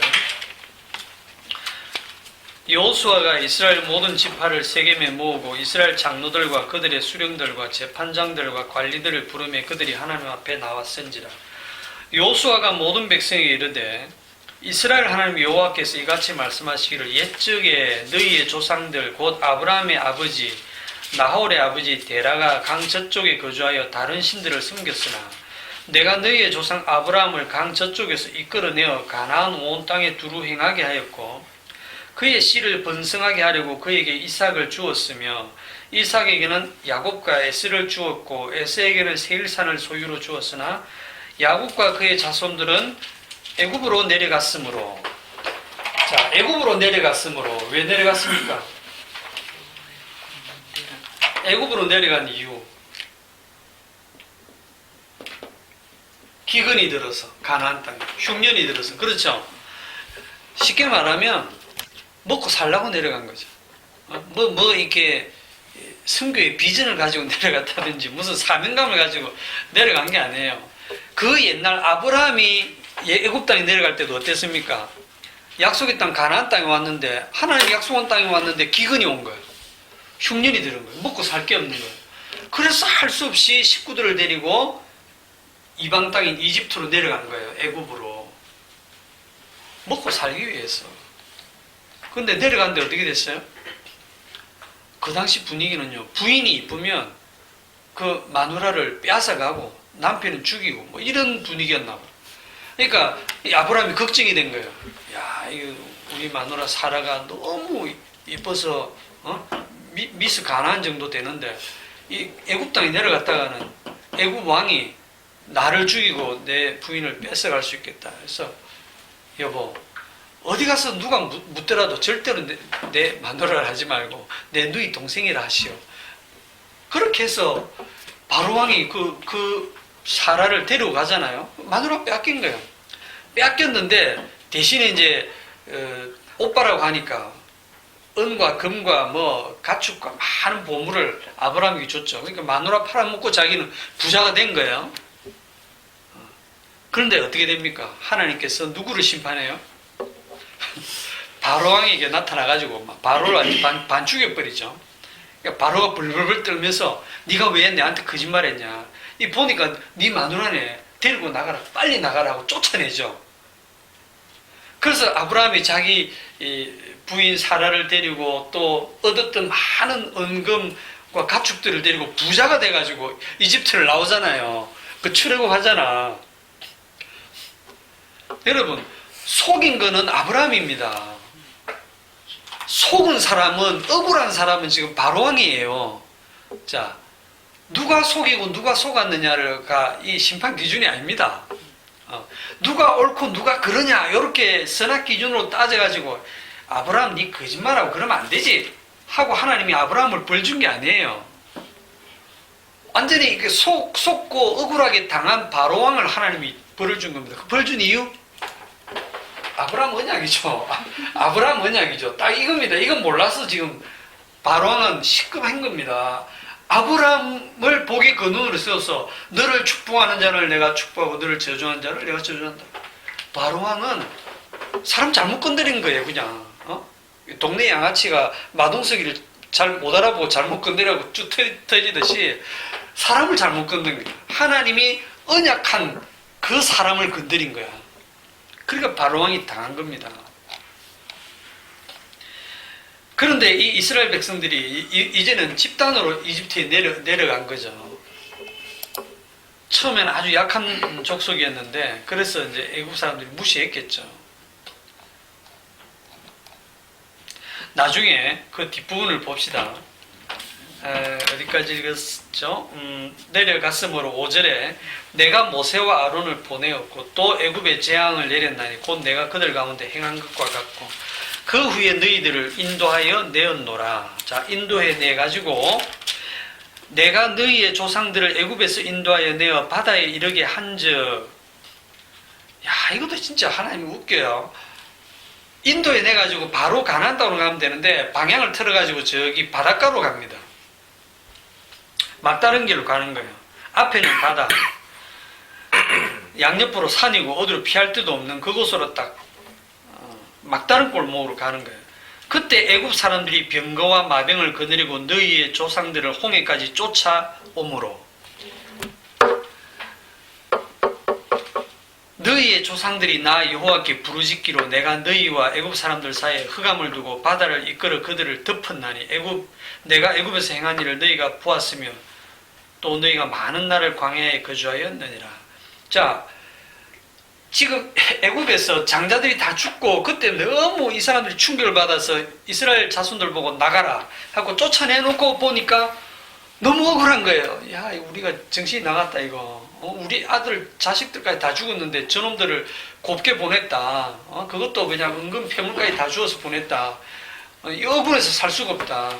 여호수아가 이스라엘 모든 지파를 세겜에 모으고 이스라엘 장로들과 그들의 수령들과 재판장들과 관리들을 부르매 그들이 하나님 앞에 나왔은지라. 여호수아가 모든 백성에게 이르되, 이스라엘 하나님 여호와께서 이같이 말씀하시기를, 옛적에 너희의 조상들 곧 아브라함의 아버지 나홀의 아버지 데라가 강 저쪽에 거주하여 다른 신들을 섬겼으나 내가 너희의 조상 아브라함을 강 저쪽에서 이끌어내어 가나안 온 땅에 두루 행하게 하였고 그의 씨를 번성하게 하려고 그에게 이삭을 주었으며 이삭에게는 야곱과 에스를 주었고 에스에게는 세일산을 소유로 주었으나 야곱과 그의 자손들은 애굽으로 내려갔으므로. 자, 애굽으로 내려갔으므로. 왜 내려갔습니까? 애굽으로 내려간 이유, 기근이 들어서, 가나안 땅에 흉년이 들어서. 그렇죠? 쉽게 말하면 먹고 살라고 내려간 거죠. 이렇게 선교의 비전을 가지고 내려갔다든지 무슨 사명감을 가지고 내려간 게 아니에요. 그 옛날 아브라함이 애굽 땅에 내려갈 때도 어땠습니까? 약속의 땅 가나안 땅에 왔는데, 하나님 약속한 땅에 왔는데 기근이 온 거예요. 흉년이 들은 거예요. 먹고 살 게 없는 거예요. 그래서 할 수 없이 식구들을 데리고 이방 땅인 이집트로 내려간 거예요. 애굽으로. 먹고 살기 위해서. 근데 내려갔는데 어떻게 됐어요? 그 당시 분위기는요, 부인이 이쁘면 그 마누라를 빼앗아가고 남편은 죽이고 뭐 이런 분위기였나 봐요. 그러니까 이 아브라함이 걱정이 된 거예요. 야, 이거 우리 마누라 사라가 너무 이뻐서 미스 가나안 정도 되는데 이 애굽 땅에 내려갔다가는 애굽 왕이 나를 죽이고 내 부인을 뺏어갈 수 있겠다. 그래서 여보, 어디 가서 누가 묻더라도 절대로 내 마누라를 하지 말고 내 누이 동생이라 하시오. 그렇게 해서 바로 왕이 그 사라를 데리고 가잖아요. 마누라 빼앗긴 거예요. 빼앗겼는데 대신에 이제 오빠라고 하니까 은과 금과 뭐 가축과 많은 보물을 아브라함에게 줬죠. 그러니까 마누라 팔아먹고 자기는 부자가 된 거예요. 그런데 어떻게 됩니까? 하나님께서 누구를 심판해요? 바로왕에게 나타나가지고 바로를 완전 반 죽여버리죠. 그러니까 바로가 불불불 떨면서 네가 왜 내한테 거짓말했냐? 이 보니까 네 마누라네, 데리고 나가라, 빨리 나가라고 쫓아내죠. 그래서 아브라함이 자기 부인 사라를 데리고 또 얻었던 많은 은금과 가축들을 데리고 부자가 돼가지고 이집트를 나오잖아요. 그 출애굽하잖아. 여러분, 속인 거는 아브라함입니다. 속은 사람은, 억울한 사람은 지금 바로왕이에요. 자, 누가 속이고 누가 속았느냐가 이 심판 기준이 아닙니다. 누가 옳고 누가 그러냐, 이렇게 선악 기준으로 따져가지고 아브라함 네 거짓말하고 그러면 안 되지 하고 하나님이 아브라함을 벌 준 게 아니에요. 완전히 속고 억울하게 당한 바로왕을 하나님이 벌을 준 겁니다. 그 벌 준 이유? 아브라함 언약이죠. 아브라함 언약이죠. 딱 이겁니다. 이건 몰라서 지금 바로왕은 시급한 겁니다. 아브라함을 복의 근원으로 세워서 너를 축복하는 자를 내가 축복하고 너를 저주하는 자를 내가 저주한다. 바로왕은 사람 잘못 건드린 거예요. 그냥 동네 양아치가 마동석이를 잘 못 알아보고 잘못 건드리라고 쭉 터지듯이 사람을 잘못 건드린 거예요. 하나님이 언약한 그 사람을 건드린 거야. 그러니까 바로왕이 당한 겁니다. 그런데 이 이스라엘 백성들이 이제는 집단으로 이집트에 내려간 거죠. 처음에는 아주 약한 족속이었는데 그래서 이제 애국 사람들이 무시했겠죠. 나중에 그 뒷부분을 봅시다. 어디까지 읽었죠? 내려갔으므로 5절에 내가 모세와 아론을 보내었고 또 애굽에 재앙을 내렸나니 곧 내가 그들 가운데 행한 것과 같고 그 후에 너희들을 인도하여 내었노라. 자, 인도해 내가지고 내가 너희의 조상들을 애굽에서 인도하여 내어 바다에 이르게 한즉. 야, 이것도 진짜 하나님 웃겨요. 인도에 내가지고 바로 가나안 땅으로 가면 되는데 방향을 틀어가지고 저기 바닷가로 갑니다. 막다른 길로 가는 거예요. 앞에는 바다, 양옆으로 산이고 어디로 피할 데도 없는 그곳으로 딱 막다른 골목으로 가는 거예요. 그때 애굽 사람들이 병거와 마병을 거느리고 너희의 조상들을 홍해까지 쫓아오므로 너희의 조상들이 나 여호와께 부르짖기로 내가 너희와 애굽 사람들 사이에 흑암을 두고 바다를 이끌어 그들을 덮었나니 내가 애굽에서 행한 일을 너희가 보았으며 또 너희가 많은 날을 광야에 거주하였느니라. 자, 지금 애굽에서 장자들이 다 죽고 그때 너무 이 사람들이 충격을 받아서 이스라엘 자손들 보고 나가라 하고 쫓아내놓고 보니까 너무 억울한 거예요. 야, 우리가 정신이 나갔다 이거. 우리 아들 자식들까지 다 죽었는데 저놈들을 곱게 보냈다. 그것도 그냥 은근 폐물까지 다 주워서 보냈다. 이 억울해서 살 수가 없다.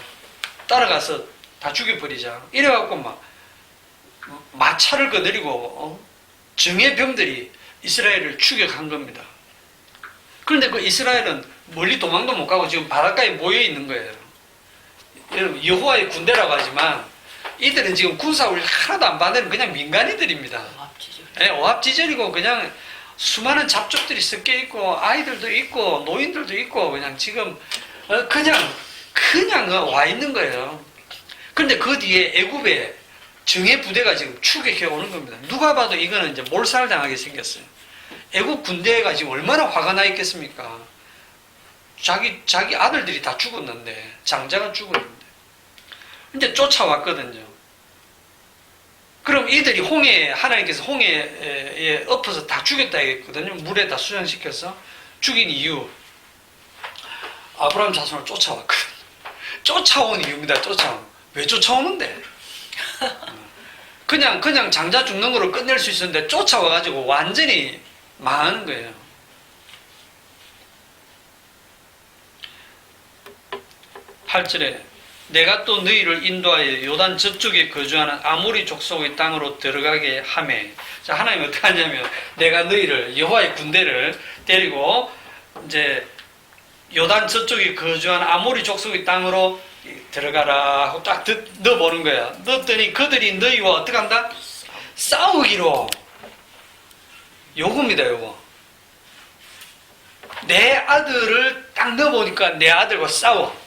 따라가서 다 죽여버리자. 이래갖고 막 마차를 거느리고 정예 병들이 이스라엘을 추격한 겁니다. 그런데 그 이스라엘은 멀리 도망도 못 가고 지금 바닷가에 모여 있는 거예요. 여러분, 여호와의 군대라고 하지만 이들은 지금 군사훈련 하나도 안 받는 그냥 민간인들입니다. 오합지졸이고 그냥 수많은 잡족들이 섞여 있고 아이들도 있고 노인들도 있고 그냥 지금 그냥 와 있는 거예요. 그런데 그 뒤에 애굽에 정예 부대가 지금 추격해 오는 겁니다. 누가 봐도 이거는 이제 몰살을 당하게 생겼어요. 애국 군대가 지금 얼마나 화가 나 있겠습니까? 자기 아들들이 다 죽었는데, 장자가 죽었는데. 근데 쫓아왔거든요. 그럼 이들이 하나님께서 홍해에 엎어서 다 죽였다 했거든요. 물에 다 수장시켜서 죽인 이유. 아브라함 자손을 쫓아왔거든요. 쫓아온 이유입니다. 왜 쫓아오는데? 그냥 장자 죽는 거로 끝낼 수 있었는데 쫓아와가지고 완전히 망하는 거예요. (8절에) 내가 또 너희를 인도하여 요단 저쪽에 거주하는 아모리 족속의 땅으로 들어가게 하매. 자, 하나님이 어떻게 하냐면 내가 너희를 여호와의 군대를 데리고 이제 요단 저쪽에 거주한 아모리 족속의 땅으로 들어가라 하고 딱 넣어보는 거야. 넣었더니 그들이 너희와 어떻게 한다? 싸우기로. 요겁니다, 요거. 내 아들을 딱 넣어보니까 내 아들과 싸워.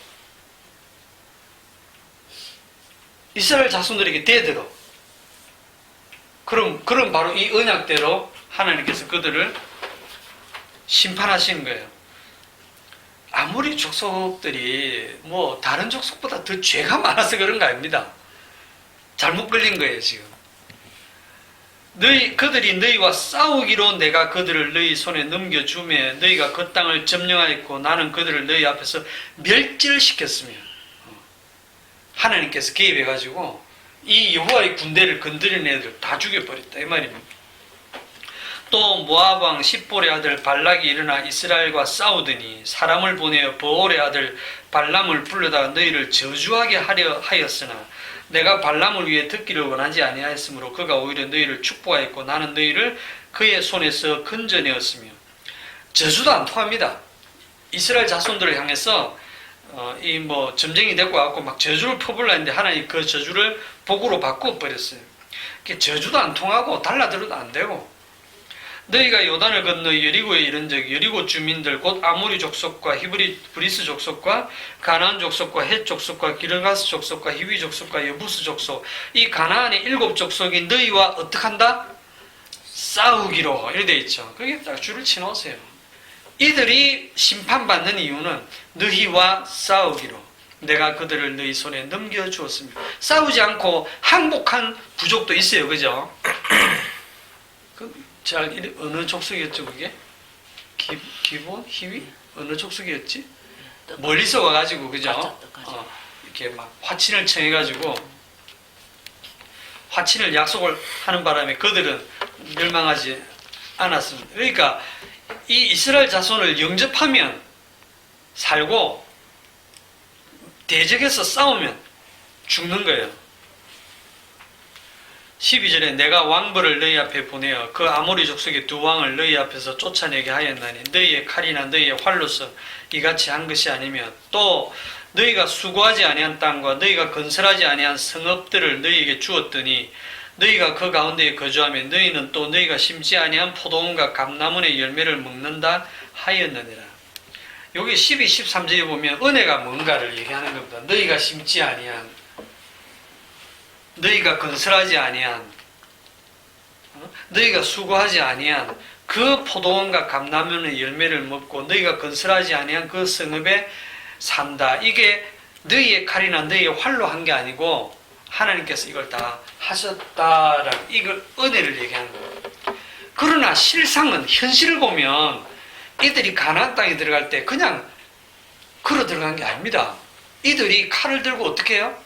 이스라엘 자손들에게 대들어. 그럼 바로 이 언약대로 하나님께서 그들을 심판하시는 거예요. 아무리 족속들이 뭐 다른 족속보다 더 죄가 많아서 그런 거 아닙니다. 잘못 걸린 거예요, 지금. 그들이 너희와 싸우기로 내가 그들을 너희 손에 넘겨주매 너희가 그 땅을 점령하였고 나는 그들을 너희 앞에서 멸절시켰으며. 하나님께서 개입해가지고 이 여호와의 군대를 건드리는 애들 다 죽여버렸다 이 말입니다. 또 모압 왕 십볼의 아들 발락이 일어나 이스라엘과 싸우더니 사람을 보내어 버올의 아들 발람을 불러다가 너희를 저주하게 하려 하였으나 내가 발람을 위해 듣기를 원하지 아니하였으므로 그가 오히려 너희를 축복하였고 나는 너희를 그의 손에서 건져내었으며. 저주도 안 통합니다. 이스라엘 자손들을 향해서 이 뭐 점쟁이 데리고 와갖고 막 저주를 퍼부으려 했는데 하나님 그 저주를 복으로 바꾸어 버렸어요. 저주도 안 통하고 달라들어도 안 되고. 너희가 요단을 건너 여리고에 이른즉 여리고 주민들 곧 아모리 족속과 히브리 브리스 족속과 가나안 족속과 헷 족속과 기르가스 족속과 히위 족속과 여부스 족속 이 가나안의 7 족속이 너희와 어떡한다? 싸우기로 이렇게 돼 있죠. 그게 딱 줄을 치놓으세요. 이들이 심판받는 이유는 너희와 싸우기로 내가 그들을 너희 손에 넘겨주었습니다. 싸우지 않고 항복한 부족도 있어요. 그죠? 어느 족속이었죠 그게? 기본? 히위? 어느 족속이었지? 멀리서 와가지고 그죠? 이렇게 막 화친을 청해가지고 화친을 약속을 하는 바람에 그들은 멸망하지 않았습니다. 그러니까 이 이스라엘 자손을 영접하면 살고 대적해서 싸우면 죽는 거예요. 12절에 내가 왕벌을 너희 앞에 보내어 그 아모리 족속의 2 왕을 너희 앞에서 쫓아내게 하였나니 너희의 칼이나 너희의 활로서 이같이 한 것이 아니며 또 너희가 수고하지 아니한 땅과 너희가 건설하지 아니한 성읍들을 너희에게 주었더니 너희가 그 가운데에 거주하며 너희는 또 너희가 심지 아니한 포도원과 감나문의 열매를 먹는다 하였느니라. 여기 12, 13절에 보면 은혜가 뭔가를 얘기하는 겁니다. 너희가 심지 아니한, 너희가 건설하지 아니한, 너희가 수고하지 아니한 그 포도원과 감나문의 열매를 먹고 너희가 건설하지 아니한 그 성읍에 산다. 이게 너희의 칼이나 너희의 활로 한 게 아니고 하나님께서 이걸 다 하셨다라는 이걸 은혜를 얘기하는 거예요. 그러나 실상은 현실을 보면 이들이 가나안 땅에 들어갈 때 그냥 걸어 들어간 게 아닙니다. 이들이 칼을 들고 어떻게 해요?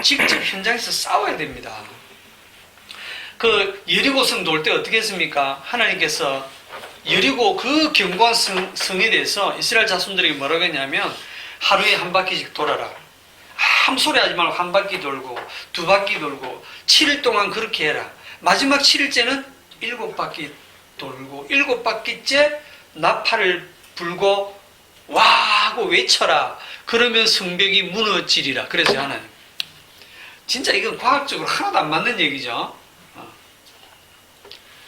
직접 현장에서 싸워야 됩니다. 그 여리고성 돌 때 어떻게 했습니까? 하나님께서 여리고 그 견고한 성에 대해서 이스라엘 자손들에게 뭐라고 했냐면 하루에 한 바퀴씩 돌아라. 아무 소리 하지 말고 한 바퀴 돌고 2바퀴 돌고 7일 동안 그렇게 해라. 마지막 7일째는 7바퀴 돌고 7바퀴째 나팔을 불고 와 하고 외쳐라. 그러면 성벽이 무너지리라. 그래서 하나님. 진짜 이건 과학적으로 하나도 안 맞는 얘기죠.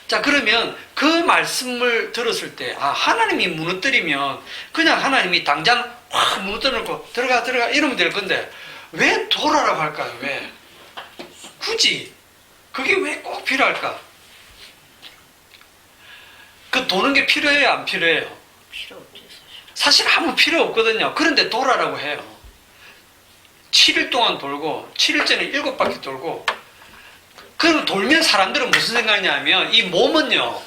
자, 그러면 그 말씀을 들었을 때, 하나님이 무너뜨리면 그냥 하나님이 당장 확 무너뜨려놓고 들어가 이러면 될 건데, 왜 돌아라고 할까요? 왜? 굳이 그게 왜 꼭 필요할까? 그 도는 게 필요해요? 안 필요해요? 필요 없지 사실 아무 필요 없거든요. 그런데 돌아라고 해요. 7일 동안 돌고 7일째는 7바퀴 돌고. 그럼 돌면 사람들은 무슨 생각이냐면 이 몸은요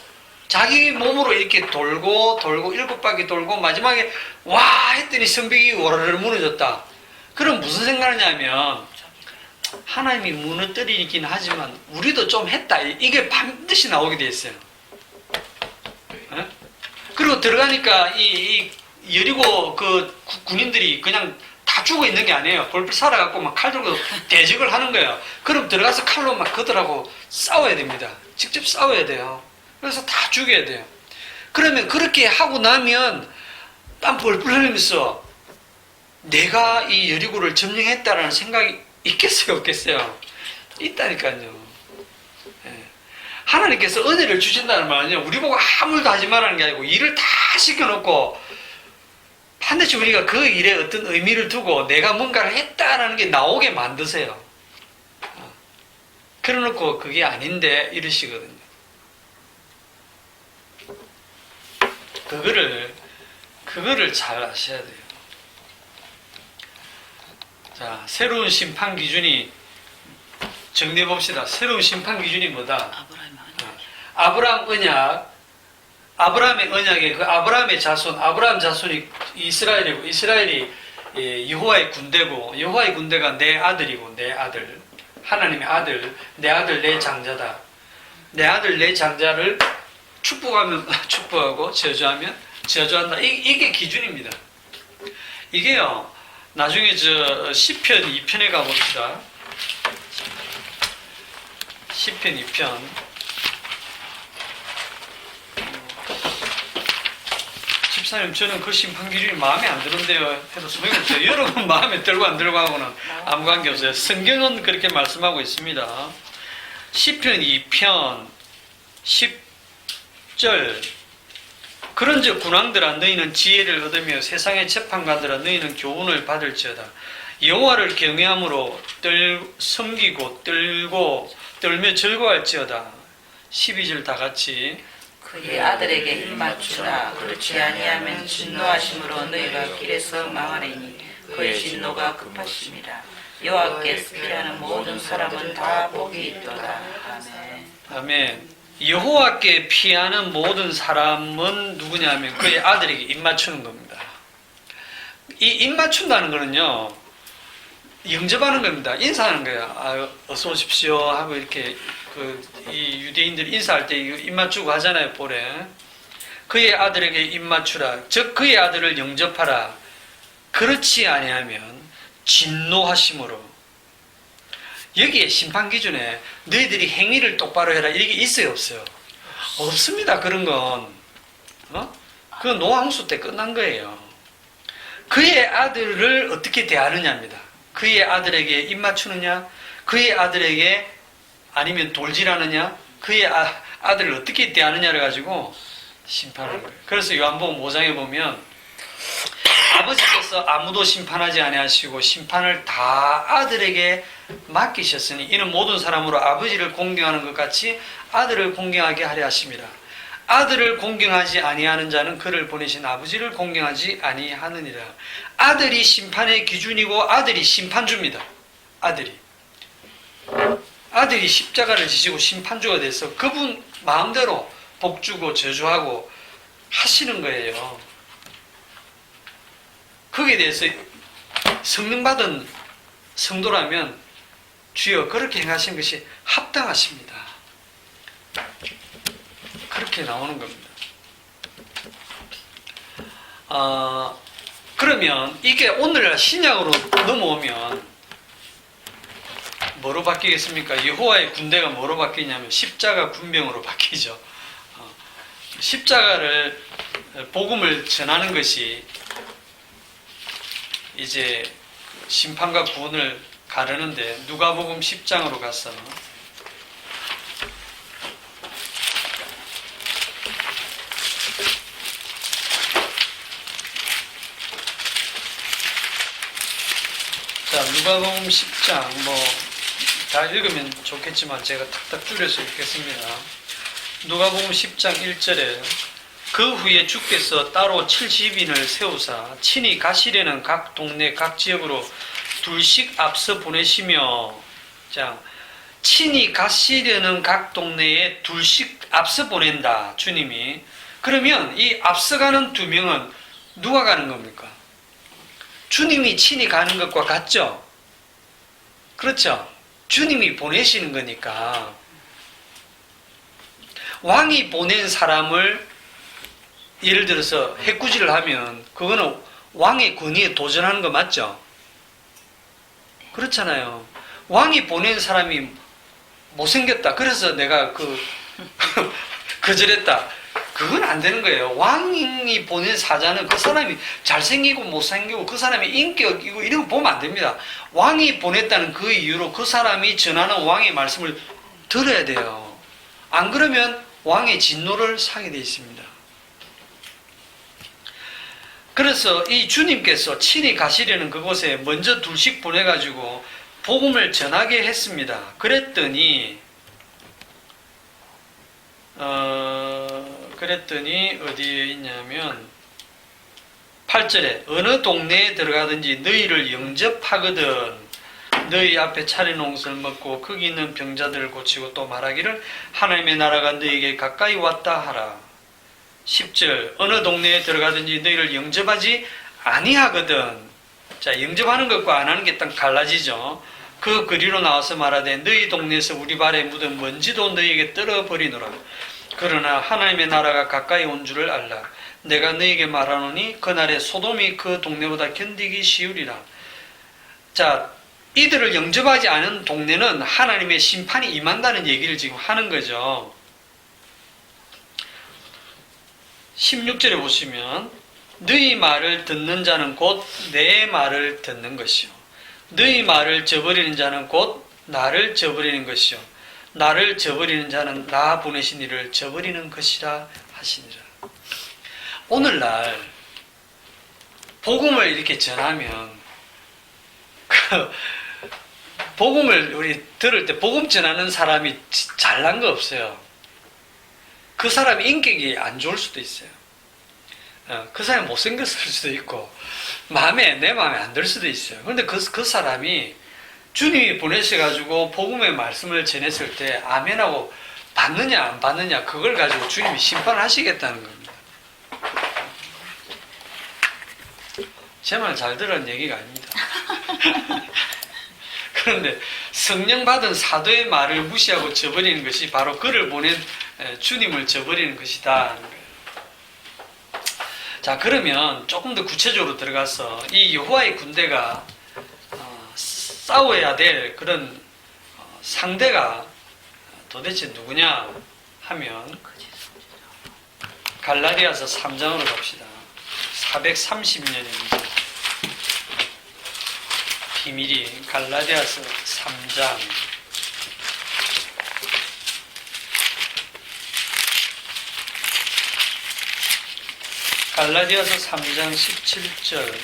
자기 몸으로 이렇게 돌고 7바퀴 돌고 마지막에 와 했더니 성벽이 오르르 무너졌다. 그럼 무슨 생각이냐면 하나님이 무너뜨리긴 하지만 우리도 좀 했다. 이게 반드시 나오게 돼 있어요. 네? 그리고 들어가니까 이 여리고 그 군인들이 그냥 다 죽어 있는 게 아니에요. 볼필 살아갖고 막 칼 들고 대적을 하는 거예요. 그럼 들어가서 칼로 막 그들하고 싸워야 됩니다. 직접 싸워야 돼요. 그래서 다 죽여야 돼요. 그러면 그렇게 하고 나면 땀 뻘뻘 흘리면서 내가 이 여리고를 점령했다라는 생각이 있겠어요, 없겠어요? 있다니까요. 예. 하나님께서 은혜를 주신다는 말은요, 우리 보고 아무 일도 하지 말라는 게 아니고 일을 다 시켜놓고 반드시 우리가 그 일에 어떤 의미를 두고 내가 뭔가를 했다라는 게 나오게 만드세요. 그래놓고 그게 아닌데 이러시거든요. 그거를 잘 아셔야 돼요. 자, 새로운 심판 기준이 정리해 봅시다. 새로운 심판 기준이 뭐다? 아브라함 언약, 아브라함의 언약에 그 아브라함의 자손, 아브라함 자손이 이스라엘이고 이스라엘이 여호와의 군대고 여호와의 군대가 내 아들이고 내 아들, 하나님의 아들, 내 아들 내 장자다. 내 아들 내 장자를 축복하면 축복하고 저주하면 저주한다. 이게 기준입니다. 이게요. 나중에 저 시편 2편에 가봅시다. 시편 2편. 집사님, 저는 그 심판 기준이 마음에 안 드는데요. 해도 소용이 없어요. 여러분 마음에 들고 안 들고 하고는 아무 관계 없어요. 성경은 그렇게 말씀하고 있습니다. 시편 2편 10절. 그런즉 군왕들아 너희는 지혜를 얻으며 세상의 재판관들아 너희는 교훈을 받을지어다. 여호와를 경외함으로 섬기고 떨며 즐거워할지어다. 12절 다 같이. 그의 아들에게 힘 맞추라. 그렇지 아니하면 진노하심으로 너희가 길에서 망하리니 그의 진노가 급하심이라. 여호와께서 피하는 모든 사람은 다 복이 있도다. 아멘. 아멘. 여호와께 피하는 모든 사람은 누구냐면 그의 아들에게 입 맞추는 겁니다. 이 입 맞춘다는 거는요, 영접하는 겁니다. 인사하는 거예요. 아, 어서 오십시오 하고 이렇게 이 유대인들이 인사할 때 입 맞추고 하잖아요, 볼에. 그의 아들에게 입 맞추라. 즉 그의 아들을 영접하라. 그렇지 아니하면 진노하심으로. 여기에 심판 기준에 너희들이 행위를 똑바로 해라 이게 있어요, 없어요? 없습니다. 그런 건 그건 노항수 때 끝난 거예요. 그의 아들을 어떻게 대하느냐입니다. 그의 아들에게 입 맞추느냐, 그의 아들에게 아니면 돌질하느냐, 그의 아들을 어떻게 대하느냐를 가지고 심판하는 거예요. 그래서 요한복음 5장에 보면 아버지께서 아무도 심판하지 아니하시고 심판을 다 아들에게 맡기셨으니 이는 모든 사람으로 아버지를 공경하는 것 같이 아들을 공경하게 하려 하심이라. 아들을 공경하지 아니하는 자는 그를 보내신 아버지를 공경하지 아니하느니라. 아들이 심판의 기준이고 아들이 심판주입니다. 아들이 십자가를 지시고 심판주가 돼서 그분 마음대로 복주고 저주하고 하시는 거예요. 거기에 대해서 성령 받은 성도라면 주여 그렇게 행하신 것이 합당하십니다. 그렇게 나오는 겁니다. 그러면 이게 오늘날 신약으로 넘어오면 뭐로 바뀌겠습니까? 여호와의 군대가 뭐로 바뀌냐면 십자가 군병으로 바뀌죠. 십자가를 복음을 전하는 것이 이제 심판과 구원을 가르는데 누가복음 10장으로 가서 자, 누가복음 10장 다 읽으면 좋겠지만 제가 탁탁 줄여서 읽겠습니다. 누가복음 10장 1절에 그 후에 주께서 따로 70인을 세우사 친히 가시려는 각 동네 각 지역으로 둘씩 앞서 보내시며, 자, 친히 가시려는 각 동네에 둘씩 앞서 보낸다 주님이. 그러면 이 앞서가는 두 명은 누가 가는 겁니까? 주님이 친히 가는 것과 같죠? 그렇죠? 주님이 보내시는 거니까. 왕이 보낸 사람을 예를 들어서 해꾸지를 하면 그거는 왕의 권위에 도전하는 거 맞죠? 그렇잖아요. 왕이 보낸 사람이 못생겼다. 그래서 내가 거절했다. 그건 안 되는 거예요. 왕이 보낸 사자는 그 사람이 잘생기고 못생기고 그 사람의 인격이고 이런 거 보면 안 됩니다. 왕이 보냈다는 그 이유로 그 사람이 전하는 왕의 말씀을 들어야 돼요. 안 그러면 왕의 진노를 사게 되어 있습니다. 그래서 이 주님께서 친히 가시려는 그곳에 먼저 둘씩 보내가지고 복음을 전하게 했습니다. 그랬더니 어디에 있냐면 8절에 어느 동네에 들어가든지 너희를 영접하거든 너희 앞에 차려놓은 것을 먹고 거기 있는 병자들을 고치고 또 말하기를 하나님의 나라가 너희에게 가까이 왔다 하라. 10절 어느 동네에 들어가든지 너희를 영접하지 아니하거든. 자, 영접하는 것과 안 하는 게 딱 갈라지죠. 그 거리로 나와서 말하되 너희 동네에서 우리 발에 묻은 먼지도 너희에게 떨어버리노라. 그러나 하나님의 나라가 가까이 온 줄을 알라. 내가 너희에게 말하노니 그날에 소돔이 그 동네보다 견디기 쉬우리라. 자, 이들을 영접하지 않은 동네는 하나님의 심판이 임한다는 얘기를 지금 하는 거죠. 16절에 보시면 너희 말을 듣는 자는 곧 내 말을 듣는 것이요 너희 말을 저버리는 자는 곧 나를 저버리는 것이요 나를 저버리는 자는 나 보내신 이를 저버리는 것이라 하시니라. 오늘날 복음을 이렇게 전하면 복음을 우리 들을 때 복음 전하는 사람이 잘난 거 없어요. 그 사람 인격이 안 좋을 수도 있어요. 그 사람이 못생겼을 수도 있고 내 마음에 안 들 수도 있어요. 그런데 그 사람이 주님이 보내셔가지고 복음의 말씀을 전했을 때 아멘하고 받느냐 안 받느냐 그걸 가지고 주님이 심판하시겠다는 겁니다. 제 말 잘 들은 얘기가 아닙니다. 그런데 성령 받은 사도의 말을 무시하고 저버리는 것이 바로 그를 보낸 주님을 저버리는 것이다. 자, 그러면 조금 더 구체적으로 들어가서 이 여호와의 군대가 싸워야 될 그런 상대가 도대체 누구냐 하면 갈라디아서 3장으로 갑시다. 430년입니다. 비밀이 갈라디아서 3장 갈라디아서 3장 17절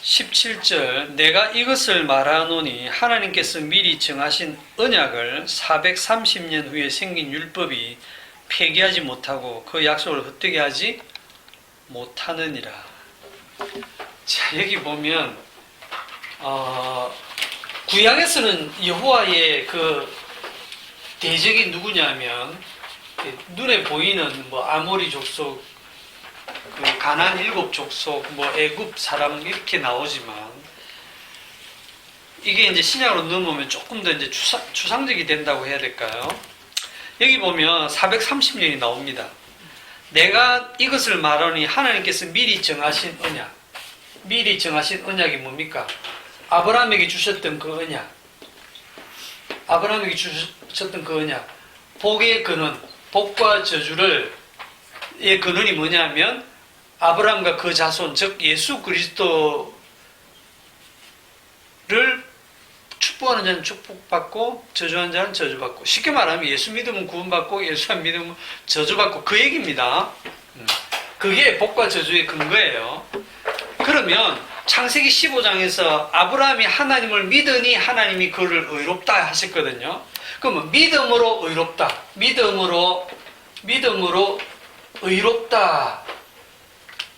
17절 내가 이것을 말하노니 하나님께서 미리 정하신 언약을 430년 후에 생긴 율법이 폐기하지 못하고 그 약속을 헛되게 하지 못하느니라. 자, 여기 보면 구약에서는 여호와의 그 대적이 누구냐면 눈에 보이는 뭐 아모리 족속, 그 가나안 7족속, 뭐 애굽 사람 이렇게 나오지만 이게 이제 신약으로 넘어오면 조금 더 이제 추상적이 된다고 해야 될까요? 여기 보면 430년이 나옵니다. 내가 이것을 말하니 하나님께서 미리 정하신 언약. 미리 정하신 언약이 뭡니까? 아브라함에게 주셨던 그 언약. 아브라함에게 주셨던 그 언약. 복의 근원, 복과 저주를 의 근원이 뭐냐면 아브라함과 그 자손, 즉 예수 그리스도를 축복하는 자는 축복받고 저주하는 자는 저주받고, 쉽게 말하면 예수 믿으면 구원받고 예수 안 믿으면 저주받고, 그 얘기입니다. 그게 복과 저주의 근거예요. 그러면 창세기 15장에서 아브라함이 하나님을 믿으니 하나님이 그를 의롭다 하셨거든요. 그러면 믿음으로 의롭다, 믿음으로 의롭다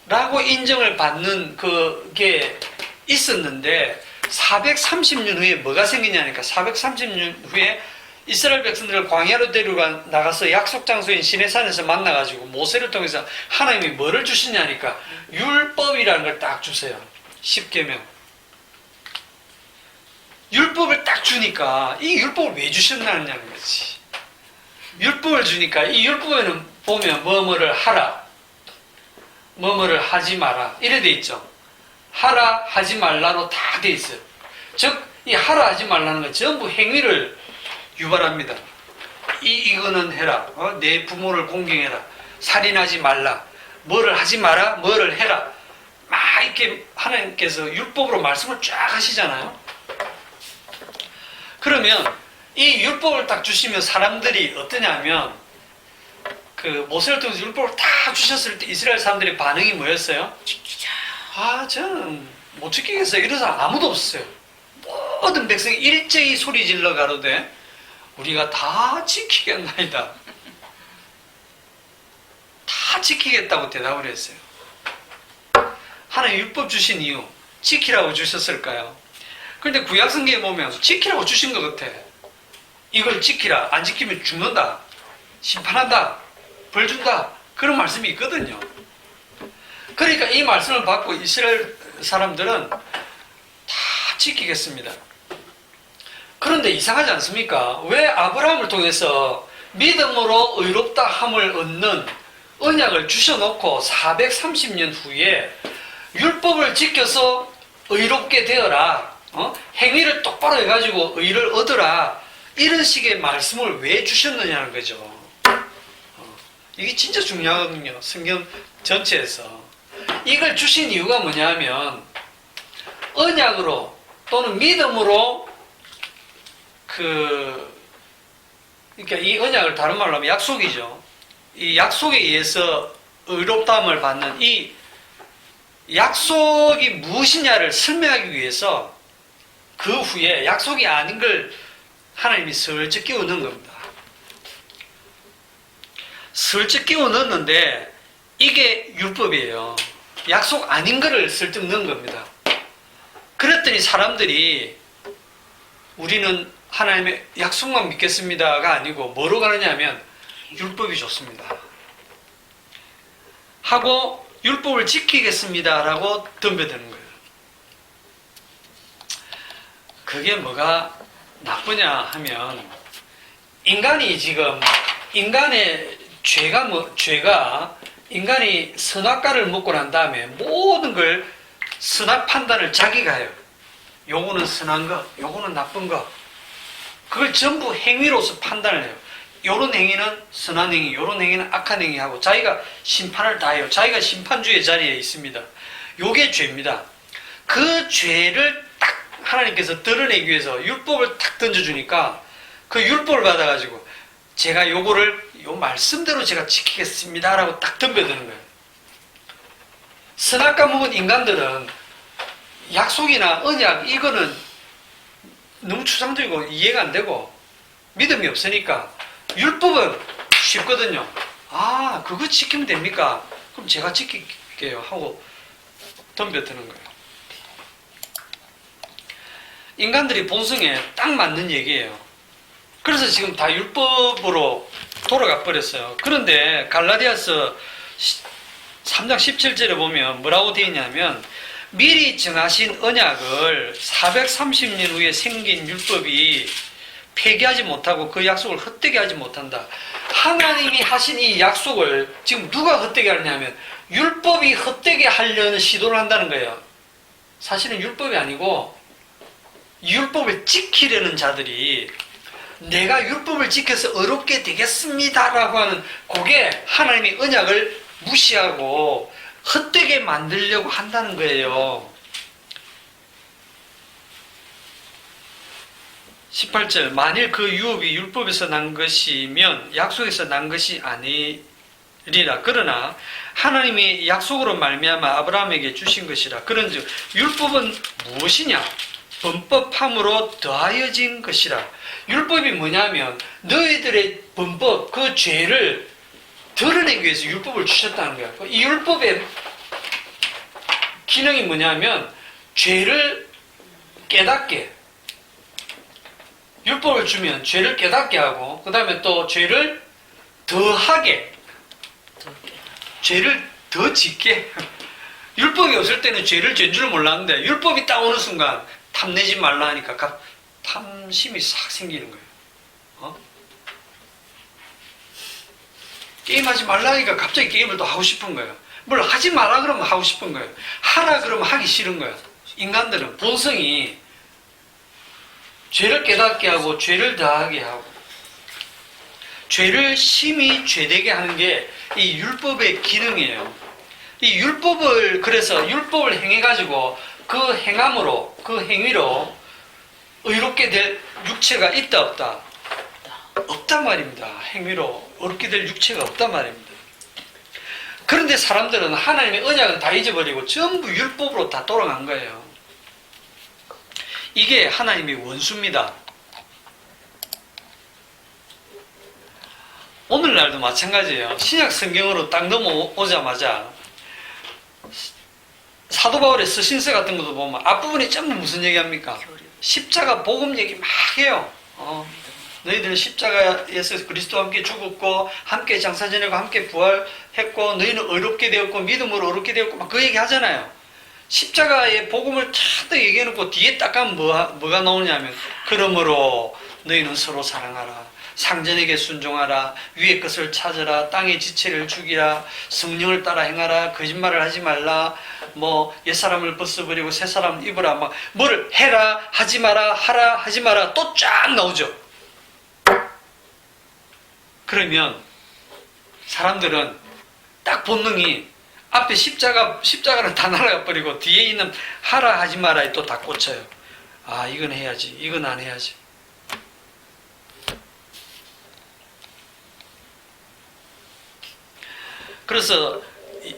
라고 인정을 받는 그게 있었는데 430년 후에 뭐가 생기냐니까, 430년 후에 이스라엘 백성들을 광야로 데리고 나가서 약속 장소인 시내산에서 만나가지고 모세를 통해서 하나님이 뭐를 주시냐니까 율법이라는 걸 딱 주세요. 10계명. 율법을 딱 주니까 이 율법을 왜 주셨냐는 거지. 율법을 주니까 이 율법에는 보면 뭐뭐를 하라, 뭐뭐를 하지 마라 이래 돼 있죠. 하라 하지 말라로 다 돼 있어요. 즉 이 하라 하지 말라는 건 전부 행위를 유발합니다. 이거는 해라. 내 부모를 공경해라. 살인하지 말라. 뭐를 하지 마라. 뭐를 해라. 막 이렇게 하나님께서 율법으로 말씀을 쫙 하시잖아요. 그러면 이 율법을 딱 주시면 사람들이 어떠냐면 그 모세를 통해서 율법을 다 주셨을 때 이스라엘 사람들의 반응이 뭐였어요? 지키자. 저는 못 지키겠어요. 이런 사람 아무도 없어요. 모든 백성이 일제히 소리 질러 가로되 우리가 다 지키겠나이다. 다 지키겠다고 대답을 했어요. 하나님 율법 주신 이유 지키라고 주셨을까요? 그런데 구약성경에 보면 지키라고 주신 것 같아. 이걸 지키라. 안 지키면 죽는다. 심판한다. 벌 준다. 그런 말씀이 있거든요. 그러니까 이 말씀을 받고 이스라엘 사람들은 다 지키겠습니다. 그런데 이상하지 않습니까? 왜 아브라함을 통해서 믿음으로 의롭다 함을 얻는 언약을 주셔놓고 430년 후에 율법을 지켜서 의롭게 되어라. 행위를 똑바로 해가지고 의를 얻으라. 이런 식의 말씀을 왜 주셨느냐는 거죠. 이게 진짜 중요하거든요. 성경 전체에서. 이걸 주신 이유가 뭐냐면 언약으로 또는 믿음으로 그러니까 이 언약을 다른 말로 하면 약속이죠. 이 약속에 의해서 의롭다함을 받는 이 약속이 무엇이냐를 설명하기 위해서 그 후에 약속이 아닌 걸 하나님이 슬쩍 끼워 넣은 겁니다. 슬쩍 끼워 넣었는데 이게 율법이에요. 약속 아닌 거를 슬쩍 넣은 겁니다. 그랬더니 사람들이 우리는 하나님의 약속만 믿겠습니다가 아니고 뭐로 가느냐 하면 율법이 좋습니다. 하고 율법을 지키겠습니다라고 덤벼드는 거예요. 그게 뭐가 나쁘냐 하면 인간이 지금 인간의 죄가 인간이 선악과를 먹고 난 다음에 모든 걸 선악 판단을 자기가 해요. 요거는 선한 거, 요거는 나쁜 거. 그걸 전부 행위로서 판단을 해요. 요런 행위는 선한 행위, 요런 행위는 악한 행위하고 자기가 심판을 다 해요. 자기가 심판주의 자리에 있습니다. 요게 죄입니다. 그 죄를 딱 하나님께서 드러내기 위해서 율법을 딱 던져주니까 그 율법을 받아가지고 제가 요거를 요 말씀대로 제가 지키겠습니다 라고 딱 덤벼드는 거예요. 선악과 먹은 인간들은 약속이나 언약 이거는 너무 추상적이고 이해가 안 되고 믿음이 없으니까 율법은 쉽거든요. 그거 지키면 됩니까? 그럼 제가 지킬게요 하고 덤벼드는 거예요. 인간들이 본성에 딱 맞는 얘기예요. 그래서 지금 다 율법으로 돌아가 버렸어요. 그런데 갈라디아서 3장 17절에 보면 뭐라고 되어 있냐면 미리 정하신 언약을 430년 후에 생긴 율법이 폐기하지 못하고 그 약속을 헛되게 하지 못한다. 하나님이 하신 이 약속을 지금 누가 헛되게 하느냐면 율법이 헛되게 하려는 시도를 한다는 거예요. 사실은 율법이 아니고 율법을 지키려는 자들이 내가 율법을 지켜서 의롭게 되겠습니다라고 하는 그게 하나님의 언약을 무시하고 헛되게 만들려고 한다는 거예요. 18절 만일 그 유업이 율법에서 난 것이면 약속에서 난 것이 아니리라. 그러나 하나님이 약속으로 말미암아 아브라함에게 주신 것이라. 그런즉 율법은 무엇이냐? 범법함으로 더하여진 것이라. 율법이 뭐냐면 너희들의 범법, 그 죄를 드러내기 위해서 율법을 주셨다는 거야. 이 율법의 기능이 뭐냐면 죄를 깨닫게, 율법을 주면 죄를 깨닫게 하고 그 다음에 또 죄를 더하게, 죄를 더 짓게. 율법이 없을 때는 죄를 죄인 줄 몰랐는데 율법이 딱 오는 순간 탐내지 말라 하니까 탐심이 싹 생기는 거예요. 게임하지 말라 하니까 갑자기 게임을 또 하고 싶은 거예요. 뭘 하지 마라 그러면 하고 싶은 거예요. 하라 그러면 하기 싫은 거예요. 인간들은 본성이 죄를 깨닫게 하고 죄를 더하게 하고 죄를 심히 죄되게 하는 게 이 율법의 기능이에요. 이 율법을 그래서 율법을 행해가지고 그 행함으로 그 행위로 의롭게 될 육체가 있다 없다? 없단 말입니다. 행위로 의롭게 될 육체가 없단 말입니다. 그런데 사람들은 하나님의 언약은 다 잊어버리고 전부 율법으로 다 돌아간 거예요. 이게 하나님의 원수입니다. 오늘날도 마찬가지예요. 신약 성경으로 딱 넘어오자마자 사도 바울의 서신서 같은 것도 보면 앞부분이 전부 무슨 얘기합니까? 십자가 복음 얘기 막 해요. 너희들은 십자가에서 그리스도와 함께 죽었고 함께 장사 지내고 함께 부활했고 너희는 의롭게 되었고 믿음으로 의롭게 되었고 막 그 얘기 하잖아요. 십자가의 복음을 쫙 얘기해놓고 뒤에 딱 가면 뭐가 나오냐면 그러므로 너희는 서로 사랑하라. 상전에게 순종하라. 위의 것을 찾으라. 땅의 지체를 죽이라. 성령을 따라 행하라. 거짓말을 하지 말라. 뭐 옛사람을 벗어버리고 새사람을 입으라. 막 뭐를 해라 하지 마라 하라 하지 마라 또 쫙 나오죠. 그러면 사람들은 딱 본능이 앞에 십자가를 다 날아가 버리고 뒤에 있는 하라 하지 마라에 또 다 꽂혀요. 아, 이건 해야지, 이건 안 해야지. 그래서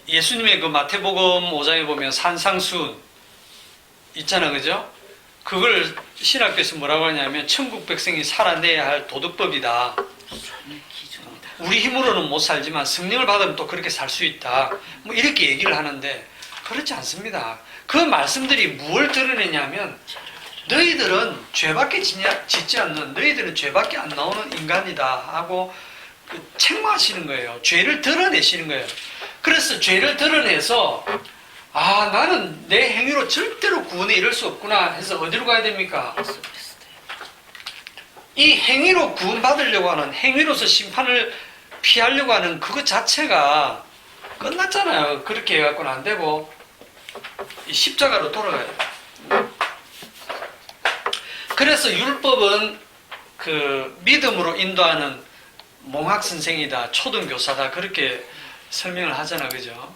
예수님의 그 마태복음 5장에 보면 산상수훈 있잖아, 그죠? 그걸 신학교에서 뭐라고 하냐면 천국 백성이 살아내야 할 도덕법이다. 우리 힘으로는 못 살지만 성령을 받으면 또 그렇게 살 수 있다. 뭐 이렇게 얘기를 하는데 그렇지 않습니다. 그 말씀들이 무엇을 드러내냐면 너희들은 죄밖에 짓지 않는 너희들은 죄밖에 안 나오는 인간이다 하고 책망하시는 거예요. 죄를 드러내시는 거예요. 그래서 죄를 드러내서 아, 나는 내 행위로 절대로 구원에 이를 수 없구나 해서 어디로 가야 됩니까? 이 행위로 구원받으려고 하는 행위로서 심판을 피하려고 하는 그것 자체가 끝났잖아요. 그렇게 해갖고는 안 되고 십자가로 돌아가야 돼요. 그래서 율법은 그 믿음으로 인도하는 몽학 선생이다, 초등교사다 그렇게 설명을 하잖아, 그죠?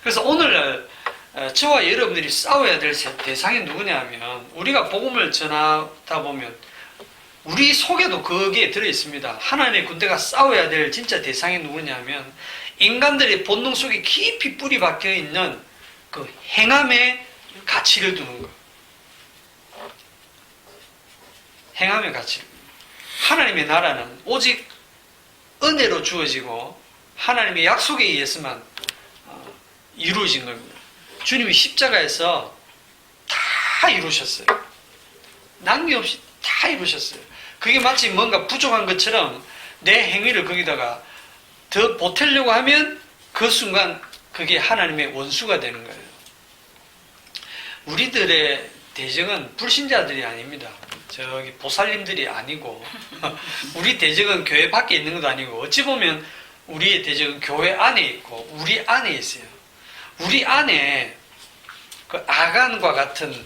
그래서 오늘날 저와 여러분들이 싸워야 될 대상이 누구냐면 우리가 복음을 전하다 보면 우리 속에도 거기에 들어있습니다. 하나님의 군대가 싸워야 될 진짜 대상이 누구냐면 인간들의 본능 속에 깊이 뿌리 박혀 있는 그 행함의 가치를 두는 거. 행함의 가치. 하나님의 나라는 오직 은혜로 주어지고 하나님의 약속에 의해서만 이루어진 겁니다. 주님이 십자가에서 다 이루셨어요. 남김없이 다 이루셨어요. 그게 마치 뭔가 부족한 것처럼 내 행위를 거기다가 더 보태려고 하면 그 순간 그게 하나님의 원수가 되는 거예요. 우리들의 대적은 불신자들이 아닙니다. 저기 보살님들이 아니고 우리 대적은 교회 밖에 있는 것도 아니고 어찌 보면 우리의 대적은 교회 안에 있고 우리 안에 있어요. 우리 안에 그 아간과 같은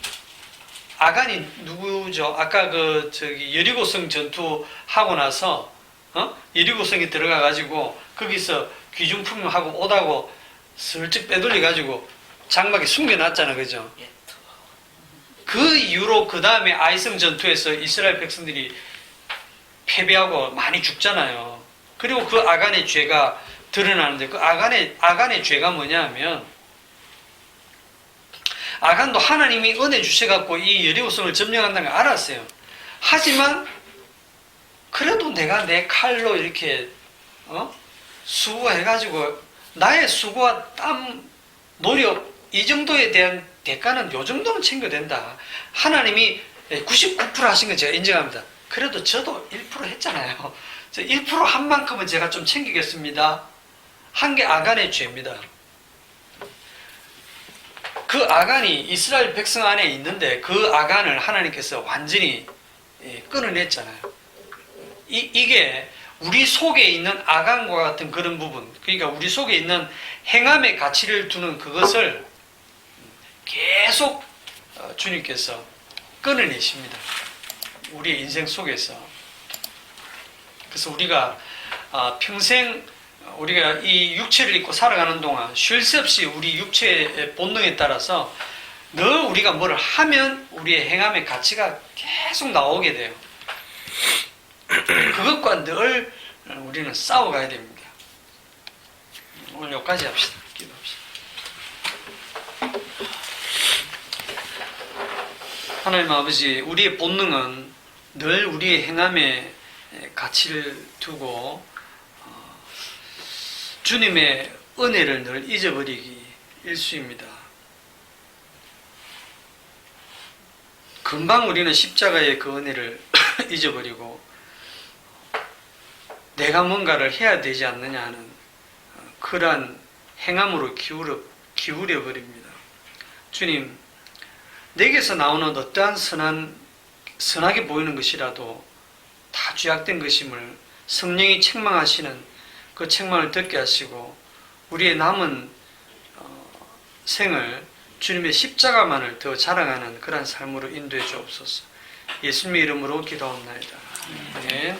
아간이 누구죠? 아까 여리고성 전투하고 나서 여리고성에 들어가 가지고 거기서 귀중품하고 오다고 슬쩍 빼돌려 가지고 장막에 숨겨놨잖아, 그죠? 그 이후로 그 다음에 아이성 전투에서 이스라엘 백성들이 패배하고 많이 죽잖아요. 그리고 그 아간의 죄가 드러나는데 그 아간의 죄가 뭐냐면 아간도 하나님이 은혜 주셔갖고 이 여리고성을 점령한다는 걸 알았어요. 하지만 그래도 내가 내 칼로 이렇게 수고해가지고 나의 수고와 땀, 노력 이 정도에 대한 대가는 요 정도는 챙겨야 된다. 하나님이 99% 하신 건 제가 인정합니다. 그래도 저도 1% 했잖아요. 1% 한 만큼은 제가 좀 챙기겠습니다. 한 게 아간의 죄입니다. 그 아간이 이스라엘 백성 안에 있는데 그 아간을 하나님께서 완전히 끊어냈잖아요. 이게 우리 속에 있는 아간과 같은 그런 부분, 그러니까 우리 속에 있는 행함의 가치를 두는 그것을 계속 주님께서 끊어내십니다. 우리의 인생 속에서. 그래서 우리가 평생 우리가 이 육체를 입고 살아가는 동안 쉴 새 없이 우리 육체의 본능에 따라서 늘 우리가 뭐를 하면 우리의 행함의 가치가 계속 나오게 돼요. 그것과 늘 우리는 싸워가야 됩니다. 오늘 여기까지 합시다. 기도합시다. 하나님 아버지, 우리의 본능은 늘 우리의 행함에 가치를 두고 주님의 은혜를 늘 잊어버리기 일수입니다. 금방 우리는 십자가의 그 은혜를 잊어버리고 내가 뭔가를 해야 되지 않느냐 하는 그러한 행함으로 기울여 버립니다. 주님, 내게서 나오는 어떠한 선하게 보이는 것이라도 다 죄악된 것임을 성령이 책망하시는 그 책망을 듣게 하시고 우리의 남은 생을 주님의 십자가만을 더 자랑하는 그런 삶으로 인도해 주옵소서. 예수님의 이름으로 기도합니다. 네.